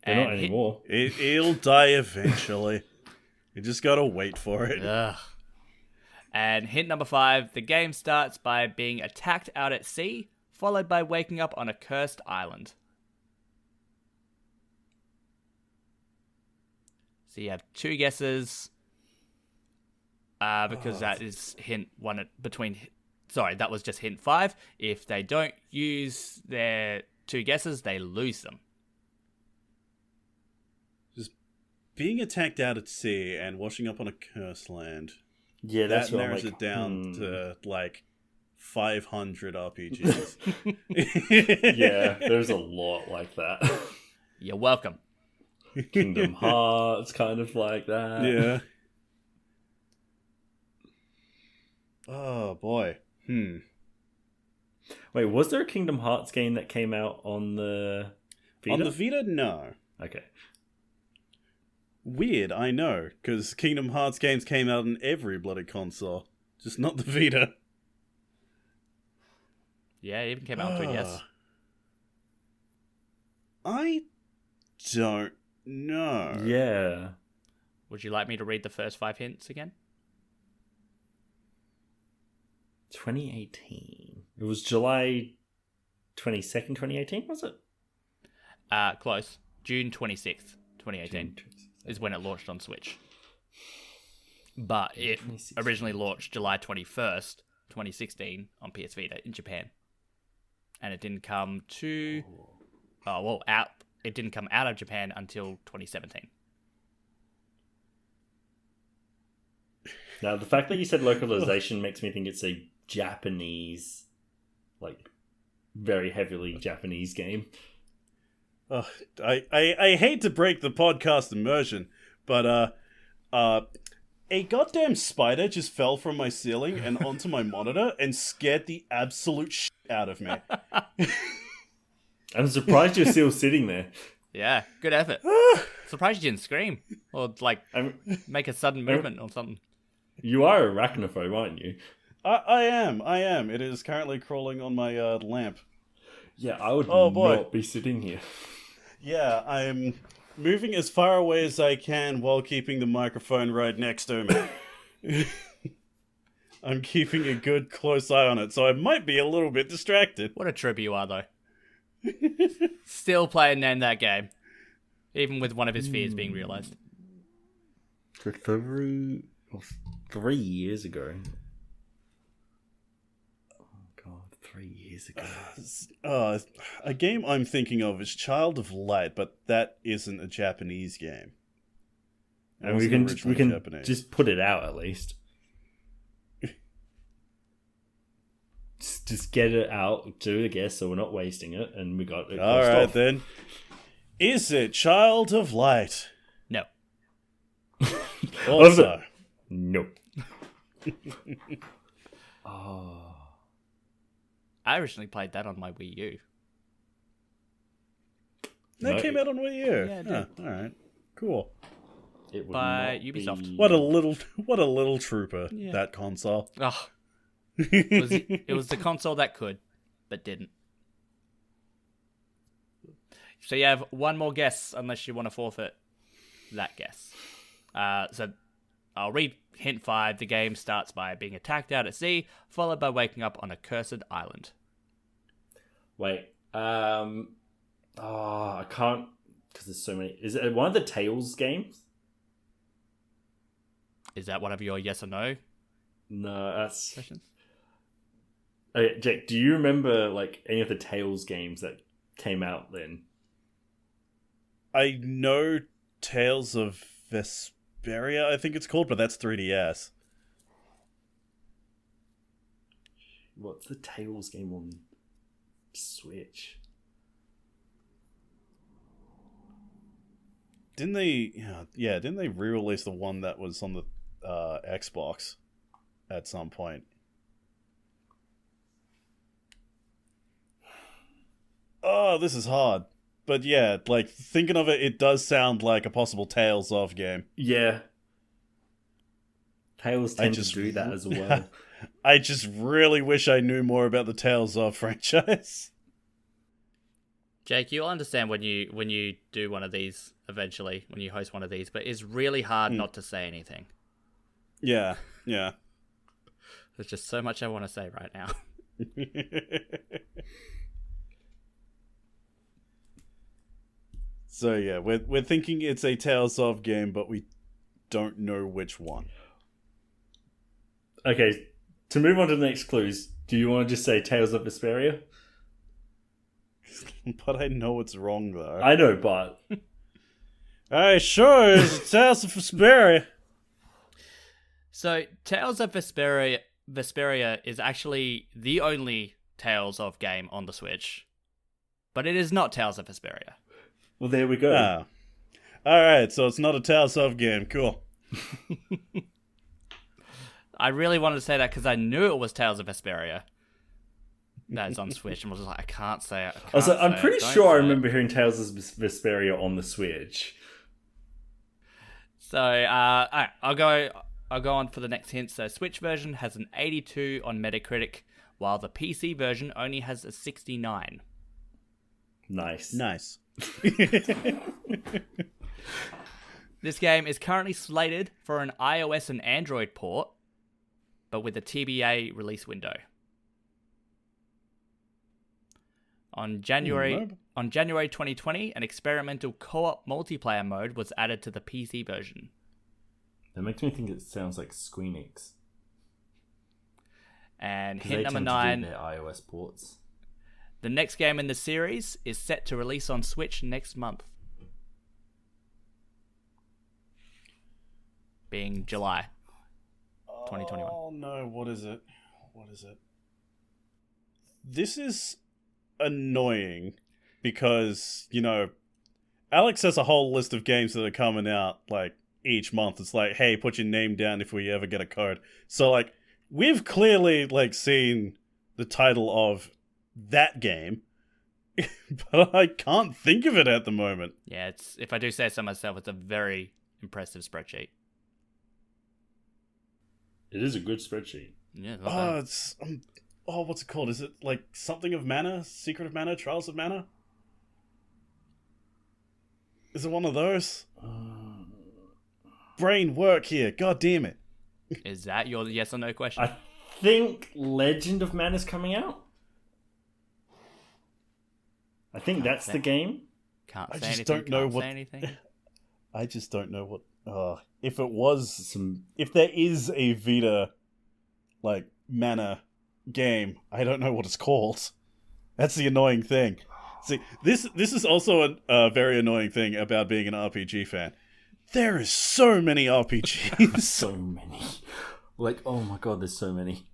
They're not anymore. It'll die eventually. You just gotta wait for it. Ugh. And hint number 5, the game starts by being attacked out at sea, followed by waking up on a cursed island. So you have 2 guesses, because that is hint 1 between... Sorry, that was just hint 5. If they don't use their 2 guesses, they lose them. Just being attacked out at sea and washing up on a cursed land. Yeah, that's that what I'm narrows like, it down to like 500 RPGs. Yeah, there's a lot like that. You're welcome. Kingdom Hearts, kind of like that. Yeah. Oh boy. Wait, was there a Kingdom Hearts game that came out on the Vita? On the Vita, no. Okay. Weird, I know, because Kingdom Hearts games came out on every bloody console, just not the Vita. Yeah, it even came out on 3DS. I don't know. Yeah. Would you like me to read the first 5 hints again? 2018. It was July 22nd, 2018, was it? Close. June 26th, 2018 is when it launched on Switch. But it originally launched July 21st, 2016 on PS Vita in Japan. And it didn't come to... It didn't come out of Japan until 2017. Now, the fact that you said localization makes me think it's a Japanese, like, very heavily Japanese game. I hate to break the podcast immersion, but a goddamn spider just fell from my ceiling and onto my monitor and scared the absolute shit out of me. I'm surprised you're still sitting there. Yeah, good effort. Surprised you didn't scream. Or, like, make a sudden movement or something. You are arachnophobe, aren't you? I am. It is currently crawling on my lamp. Yeah, I would boy. not be sitting here. Yeah, I'm moving as far away as I can while keeping the microphone right next to me. I'm keeping a good close eye on it, so I might be a little bit distracted. What a trip you are, though. Still playing Nan that game. Even with one of his fears being realised. For 3 years ago. Oh god, 3 years ago. A game I'm thinking of is Child of Light, but that isn't a Japanese game. And we can just put it out at least. Just get it out, do the guess, so we're not wasting it, and we got it. All right then. Is it Child of Light? No. Also, nope. Oh. I originally played that on my Wii U. That No, came out on Wii U. Yeah, it Huh, did. all right, cool. It would By not Ubisoft. be- What a little trooper, Yeah. that console. Oh, it was the console that could, but didn't. So you have one more guess, unless you want to forfeit that guess. So I'll read hint 5. The game starts by being attacked out at sea, followed by waking up on a cursed island. Wait. Oh, I can't because there's so many. Is it one of the Tales games? Is that one of your yes or no No, that's. questions? Okay, Jake, do you remember like any of the Tales games that came out then? I know Tales of Vesperia, I think it's called, but that's 3DS. What's the Tales game on Switch? Didn't they? Yeah. Didn't they re-release the one that was on the Xbox at some point? Oh, this is hard. But yeah, like thinking of it, it does sound like a possible Tales of game. Yeah. Tales tend to just- do that as well. I just really wish I knew more about the Tales of franchise. Jake, you'll understand when you do one of these eventually, when you host one of these, but it's really hard not to say anything. Yeah. There's just so much I want to say right now. So yeah, we're thinking it's a Tales of game, but we don't know which one. Okay, to move on to the next clues, do you want to just say Tales of Vesperia? But I know it's wrong though. I know, but Hey, sure, it's Tales of Vesperia. So, Tales of Vesperia is actually the only Tales of game on the Switch, but it is not Tales of Vesperia. well, there we go. Ah. Alright, so it's not a Tales of game. Cool. I really wanted to say that because I knew it was Tales of Vesperia. That's on Switch, and I was like, I can't say it. I'm pretty sure I remember hearing Tales of Vesperia on the Switch. So, alright, I'll go on for the next hint. So, Switch version has an 82 on Metacritic, while the PC version only has a 69. Nice. This game is currently slated for an iOS and Android port, but with a TBA release window. On January 2020, an experimental co-op multiplayer mode was added to the PC version. That makes me think it sounds like Squeenix. And 'Cause hint they number tend to do 9, their iOS ports. the next game in the series is set to release on Switch next month. Being July 2021. Oh no, what is it? This is annoying because, Alex has a whole list of games that are coming out like each month. It's like, hey, put your name down if we ever get a code. So like we've clearly like seen the title of that game, but I can't think of it at the moment. Yeah, it's, if I do say so myself, it's a very impressive spreadsheet. It is a good spreadsheet. Yeah, not bad. It's what's it called? Is it like something of Mana? Secret of Mana? Trials of Mana? Is it one of those? Brain work here. God damn it. Is that your yes or no question? I think Legend of Mana's coming out. I think that's the game. Can't I say just anything. don't know can't what- say anything. I just don't know what. If it was, if there is a Vita, like Mana game, I don't know what it's called. That's the annoying thing. See, this is also a very annoying thing about being an RPG fan. There is so many RPGs. So many. Like, oh my god, there's so many.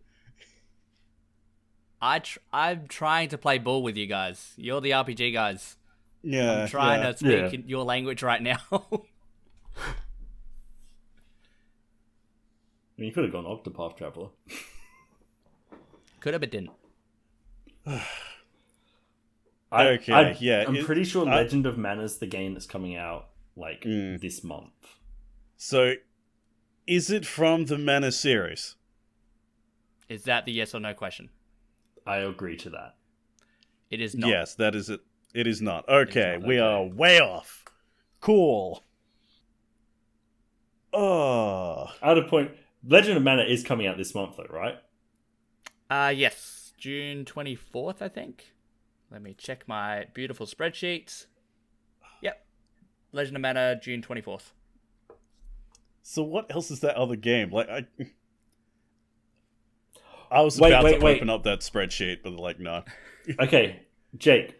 I'm trying to play ball with you guys. You're the RPG guys. Yeah, I'm trying to speak Yeah. in your language right now. I mean, you could have gone Octopath Traveler. Could have, but didn't. I'm pretty sure Legend of Mana's the game that's coming out this month. So, is it from the Mana series? Is that the yes or no question? I agree to that. It is not. Yes, that is it. It is not. Okay, we are way off. Cool. Oh. Out of point, Legend of Mana is coming out this month, though, right? Yes. June 24th, I think. Let me check my beautiful spreadsheet. Yep. Legend of Mana, June 24th. So what else is that other game? I was about to open up that spreadsheet, but no. Okay, Jake,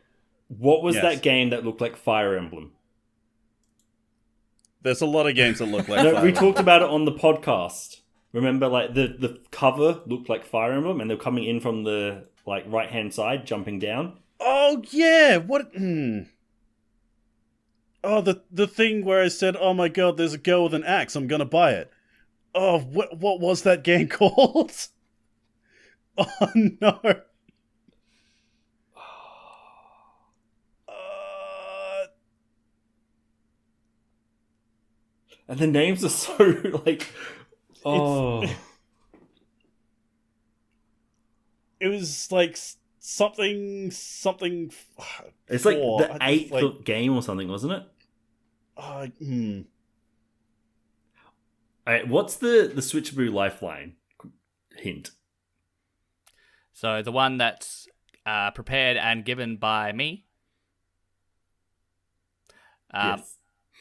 what was that game that looked like Fire Emblem? There's a lot of games that look like No, Fire we Emblem. talked about it on the podcast. Remember, the cover looked like Fire Emblem, and they're coming in from the right-hand side, jumping down. Oh yeah, what? Oh, the thing where I said, "Oh my god, there's a girl with an axe. I'm gonna buy it." Oh, what was that game called? Oh no. And the names are so oh. It was something. It's like the eighth game or something, wasn't it? Alright, what's the Switchaboo lifeline hint? So the one that's prepared and given by me. Yes.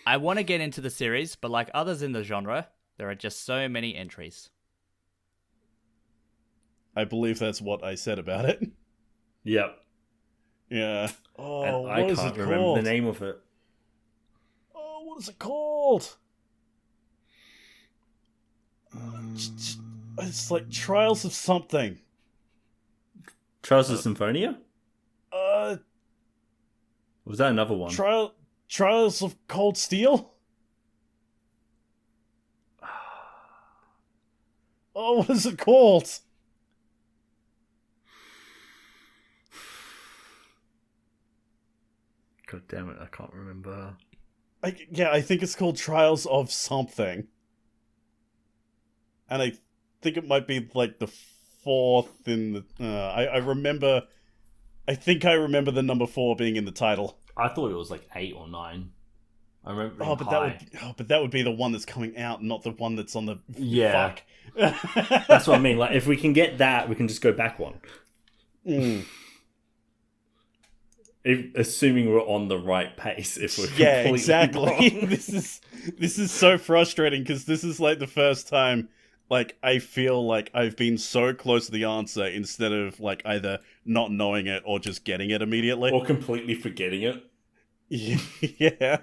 I want to get into the series, but like others in the genre, there are just so many entries. I believe that's what I said about it. Yep. Yeah. Oh, and I can't remember the name of it. Oh, what is it called? It's like Trials of something. Trials of Symphonia? Was that another one? Trials of Cold Steel? Oh, what is it called? God damn it, I can't remember. I think it's called Trials of something. And I think it might be the fourth in the... I think I remember the number 4 being in the title. I thought it was 8 or 9. I remember. But that would be the one that's coming out, not the one that's on the... Yeah. Fuck. That's what I mean. If we can get that, we can just go back one. Assuming we're on the right pace. If we're exactly. wrong. This is so frustrating because this is the first time I feel like I've been so close to the answer instead of either not knowing it or just getting it immediately. Or completely forgetting it. Yeah.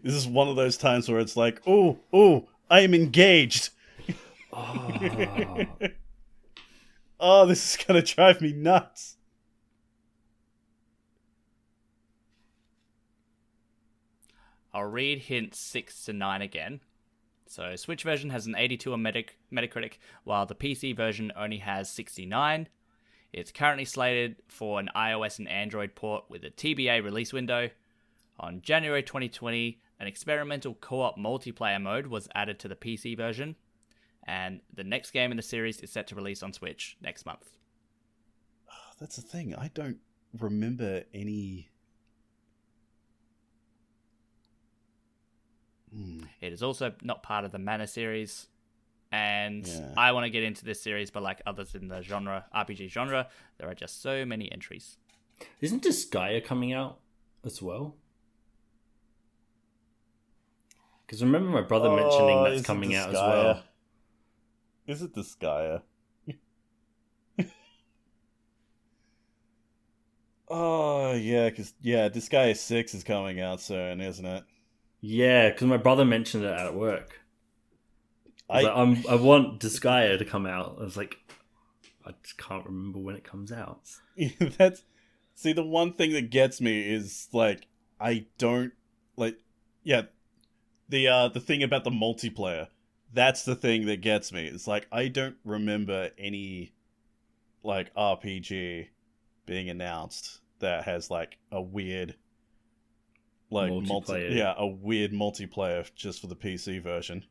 This is one of those times where it's oh, I am engaged. Oh, this is gonna drive me nuts. I'll read hints 6 to 9 again. So, Switch version has an 82 on Metacritic, while the PC version only has 69. It's currently slated for an iOS and Android port with a TBA release window. On January 2020, an experimental co-op multiplayer mode was added to the PC version, and the next game in the series is set to release on Switch next month. That's the thing, I don't remember any... It is also not part of the Mana series, and I want to get into this series, but like others in the RPG genre, there are just so many entries. Isn't Disgaea coming out as well? Because remember my brother mentioning that's coming out as well. Is it Disgaea? Oh, yeah, because, Disgaea 6 is coming out soon, isn't it? Yeah, because my brother mentioned it at work. I want Disgaea to come out. I was like, I just can't remember when it comes out. See, the one thing that gets me is, I don't, the thing about the multiplayer. That's the thing that gets me. It's I don't remember any, like RPG being announced that has like a weird like Multiplayer. a weird multiplayer just for the PC version.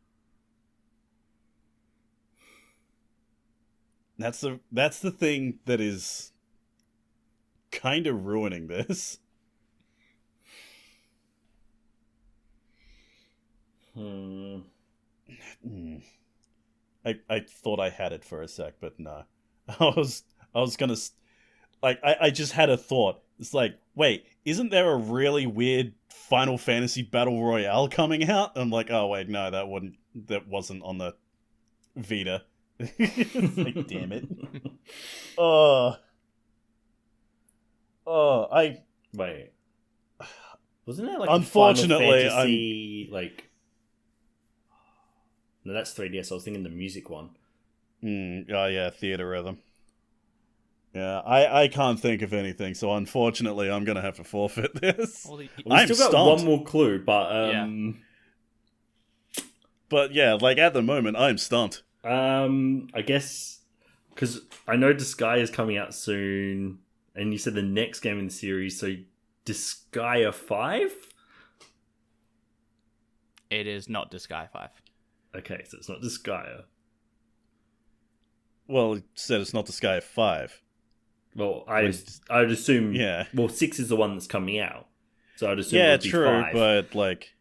That's the thing that is kind of ruining this. I thought I had it for a sec, but no. I was gonna like I just had a thought. It's like, wait, isn't there a really weird Final Fantasy Battle Royale coming out? I'm like, oh wait, no, that wasn't on the Vita. Like, damn it. Wait. Wasn't there like Unfortunately, a Final Fantasy, like... No, that's 3DS. I was thinking the music one. Oh yeah, Theater Rhythm. Yeah, I can't think of anything, so unfortunately I'm gonna have to forfeit this. Well, We've still got stumped. one more clue, but But yeah, like at the moment I'm stumped. I guess because I know Disgaea is coming out soon, and you said the next game in the series, so Disgaea 5? it is not Disgaea 5. Okay, so it's not Disgaea. Well, it said it's not the Sky 5. Well, I'd assume. Yeah. Well, 6 is the one that's coming out, so I'd assume. Yeah, it would be true, 5. but like,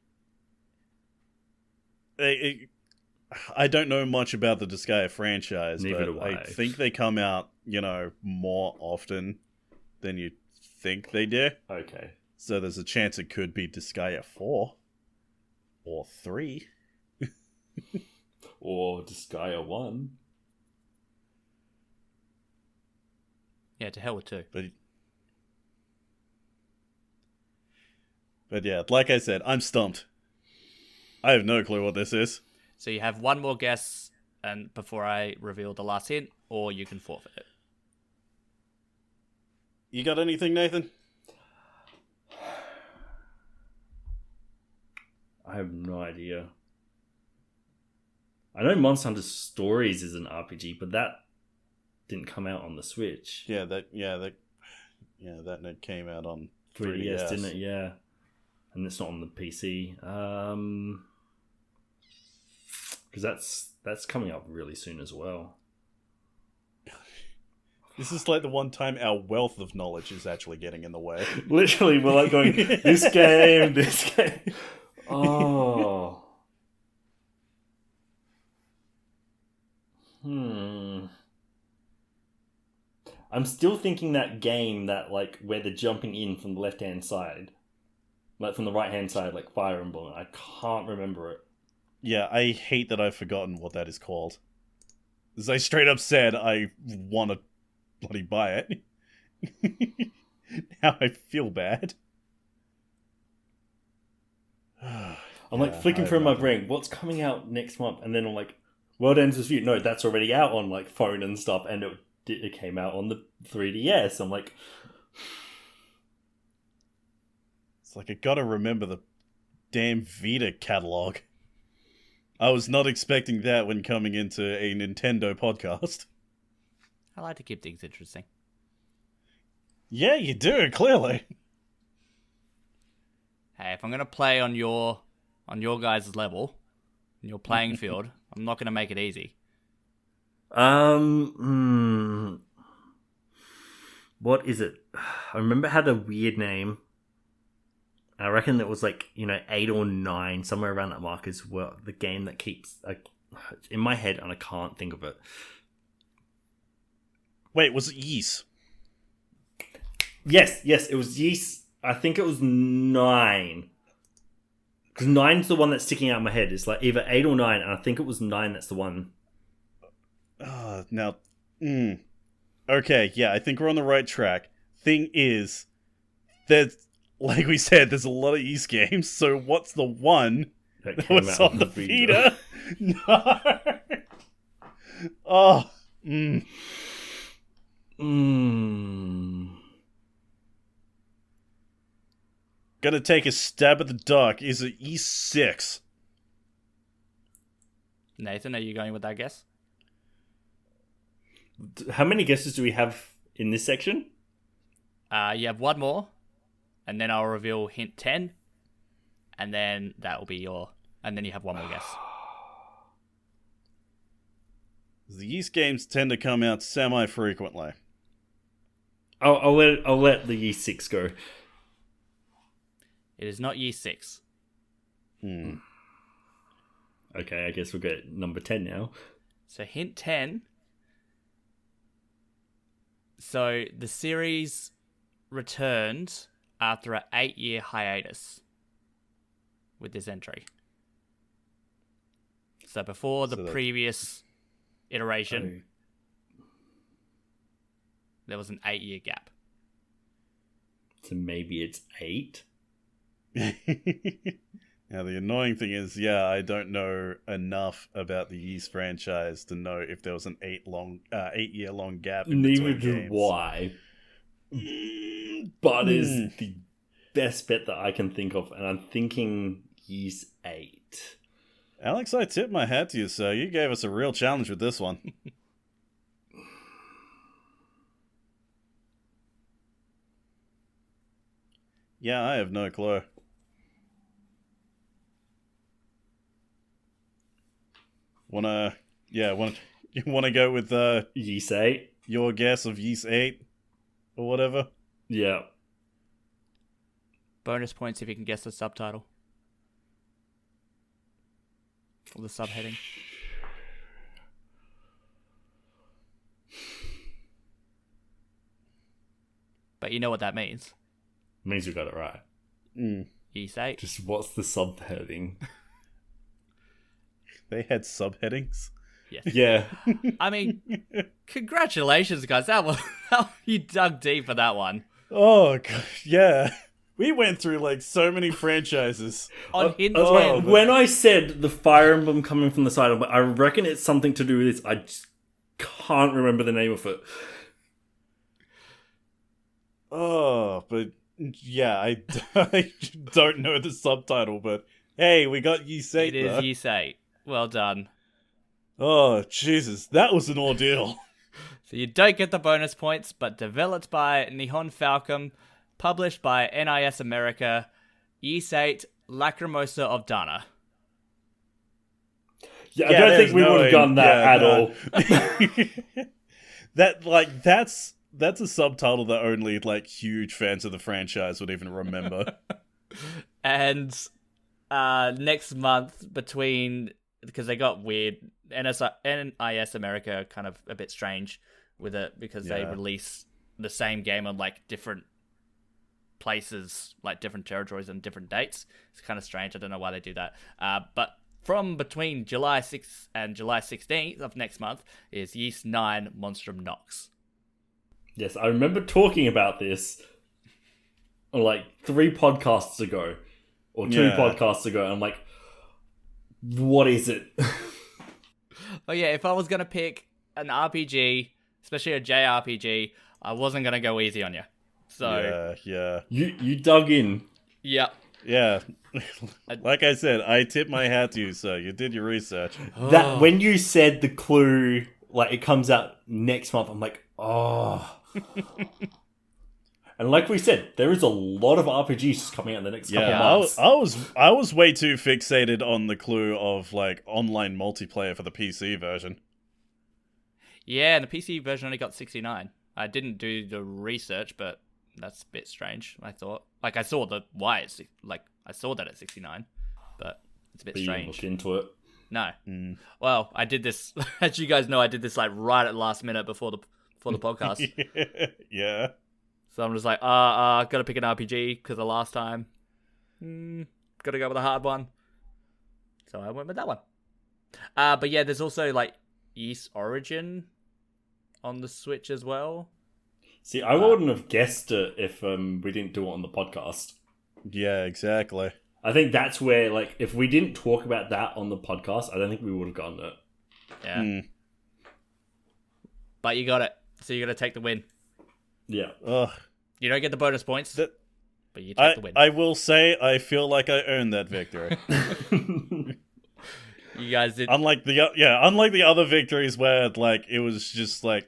I don't know much about the Disgaea franchise, Neither but do I I. think they come out, more often than you think they do. Okay. So there's a chance it could be Disgaea 4 or 3. Or Disgaea 1. Yeah, to hell with 2. But yeah, like I said, I'm stumped. I have no clue what this is. So you have one more guess and before I reveal the last hint, or you can forfeit it. You got anything, Nathan? I have no idea. I know Monster Hunter Stories is an RPG, but that didn't come out on the Switch. That came out on 3DS, didn't it? Yeah. And it's not on the PC. Because that's coming up really soon as well. This is like the one time our wealth of knowledge is actually getting in the way. Literally, we're like going, this game, this game. Oh. I'm still thinking that game that, like, where they're jumping in from the left-hand side. Like, from the right-hand side, like Fire Emblem. I can't remember it. Yeah, I hate that I've forgotten what that is called. As I straight up said, I want to bloody buy it. Now I feel bad. I'm like flicking through my brain, what's coming out next month? And then I'm like, World Ends With You. No, that's already out on like phone and stuff, and it came out on the 3DS. I'm like, it's like I gotta remember the damn Vita catalog. I was not expecting that when coming into a Nintendo podcast. I like to keep things interesting. Yeah, you do, clearly. Hey, if I'm gonna play on your guys' level, in your playing field, I'm not gonna make it easy. what is it? I remember it had a weird name. I reckon it was like 8 or 9, somewhere around that mark is well the game that keeps in my head, and I can't think of it. Wait, was it Ys? Yes, it was Ys. I think it was 9. Because 9's the one that's sticking out of my head. It's like either 8 or 9, and I think it was 9 that's the one. Now, okay, yeah, I think we're on the right track. Thing is, like we said, there's a lot of Ys games, so what's the one that was on the Vita? No! Oh, Gonna take a stab at the dark. Is it Ys 6? Nathan, are you going with that guess? How many guesses do we have in this section? You have one more, and then I'll reveal hint 10, and then that will be your... And then you have one more guess. The Yeast games tend to come out semi-frequently. I'll let the Yeast 6 go. It is not Yeast 6. Hmm. Okay, I guess we'll get number 10 now. So hint 10. So the series returned after an 8-year hiatus with this entry. So before the previous iteration, there was an 8-year gap. So maybe it's 8? Now, the annoying thing is, I don't know enough about the Yeast franchise to know if there was an 8-year-long gap in Neither between do games. why. But is the best bet that I can think of, and I'm thinking Yeast 8. Alex, I tip my hat to you, sir. You gave us a real challenge with this one. Yeah, I have no clue. You wanna go with Yeast 8? your guess of Yeast 8 or whatever? Yeah. Bonus points if you can guess the subtitle. Or the subheading. But you know what that means. Means we got it right. Yeast 8. Just what's the subheading? They had subheadings. Yes. Yeah. I mean, congratulations, guys. You dug deep for that one. Oh, God, yeah. We went through like so many franchises. On hint oh, 10. When I said the Fire Emblem coming from the side, I reckon it's something to do with this. I just can't remember the name of it. Oh, but yeah, I don't know the subtitle, but hey, we got Yeast 8 It is though. Yeast 8. Well done. Oh, Jesus, that was an ordeal. So you don't get the bonus points, but developed by Nihon Falcom, published by NIS America, Yeast 8, Lacrimosa of Dana. Yeah, I don't think we would have done that at all. That's a subtitle that only like huge fans of the franchise would even remember. And next month, because they got weird, NIS America kind of a bit strange with it because they release the same game on like different places, like different territories and different dates. It's kind of strange. I don't know why they do that. But from between July 6th and July 16th of next month is Yeast 9 Monstrum Nox. Yes, I remember talking about this like 3 podcasts ago, or 2 podcasts ago, and I'm like, what is it? Oh yeah, if I was going to pick an RPG, especially a JRPG, I wasn't going to go easy on you. So yeah. You dug in. Yeah. Yeah. Like I said, I tip my hat to you, so you did your research. That when you said the clue, like it comes out next month, I'm like, oh. And like we said, there is a lot of RPGs just coming out in the next couple months. I was way too fixated on the clue of like online multiplayer for the PC version. Yeah, and the PC version only got 69. I didn't do the research, but that's a bit strange, I thought. Like, I saw I saw that at 69, but it's a bit But you strange. looked into it. No. Well, I did this, as you guys know, I did this like right at the last minute before the podcast. Yeah. So I'm just like, gotta pick an RPG because the last time, gotta go with a hard one. So I went with that one. But yeah, there's also like Yeast Origin on the Switch as well. See, I wouldn't have guessed it if we didn't do it on the podcast. Yeah, exactly. I think that's where, like, if we didn't talk about that on the podcast, I don't think we would have gotten it. Yeah. But you got it. So you got to take the win. Yeah. Ugh. You don't get the bonus points, but you take the win. I will say I feel like I earned that victory. You guys did. Unlike the other victories where like it was just like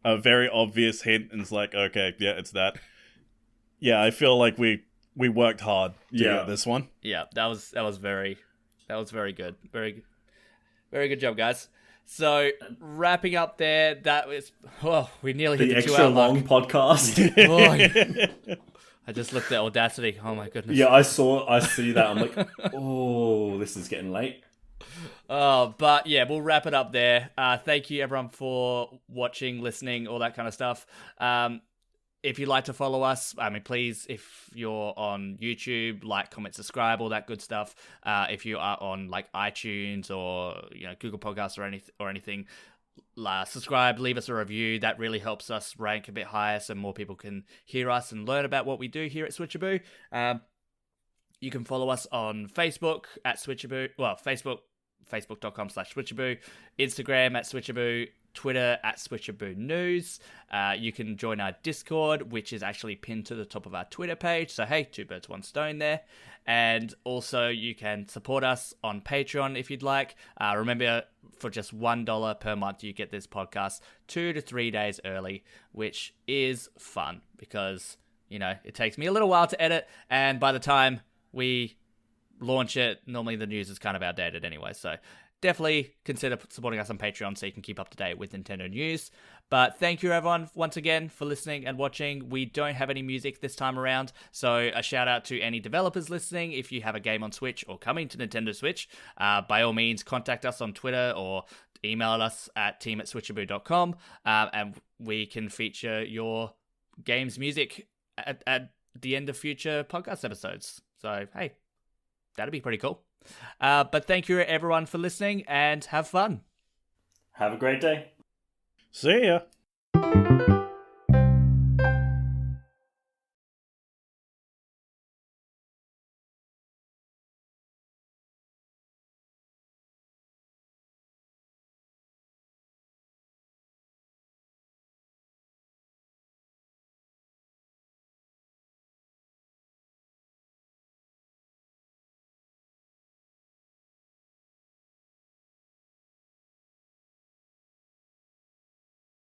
a very obvious hint, and it's like, okay, yeah, it's that. Yeah, I feel like we worked hard to get this one. Yeah, that was very good. Very good job, guys. So wrapping up there, that was we nearly hit the extra 2 hour long mark. podcast. I just looked at Audacity. Oh my goodness. Yeah, I see that. I'm like, oh, this is getting late. But yeah, we'll wrap it up there. Thank you everyone for watching, listening, all that kind of stuff. If you'd like to follow us, please, if you're on YouTube, like, comment, subscribe, all that good stuff. If you are on like iTunes or Google Podcasts or anything, subscribe, leave us a review. That really helps us rank a bit higher, so more people can hear us and learn about what we do here at Switchaboo. You can follow us on Facebook at Switchaboo. Well, Facebook.com/Switchaboo, Instagram at Switchaboo, Twitter at Switchaboo News. You can join our Discord, which is actually pinned to the top of our Twitter page. So hey, 2 birds, 1 stone there. And also you can support us on Patreon if you'd like. Remember, for just $1 per month, you get this podcast 2 to 3 days early, which is fun because, it takes me a little while to edit. And by the time we launch it, normally the news is kind of outdated anyway. So definitely consider supporting us on Patreon so you can keep up to date with Nintendo news. But thank you everyone once again for listening and watching. We don't have any music this time around, so a shout out to any developers listening. If you have a game on Switch or coming to Nintendo Switch, by all means contact us on Twitter or email us at team@switchaboo.com, and we can feature your game's music at the end of future podcast episodes. So hey, that'd be pretty cool. But thank you everyone for listening and have fun. Have a great day. See ya.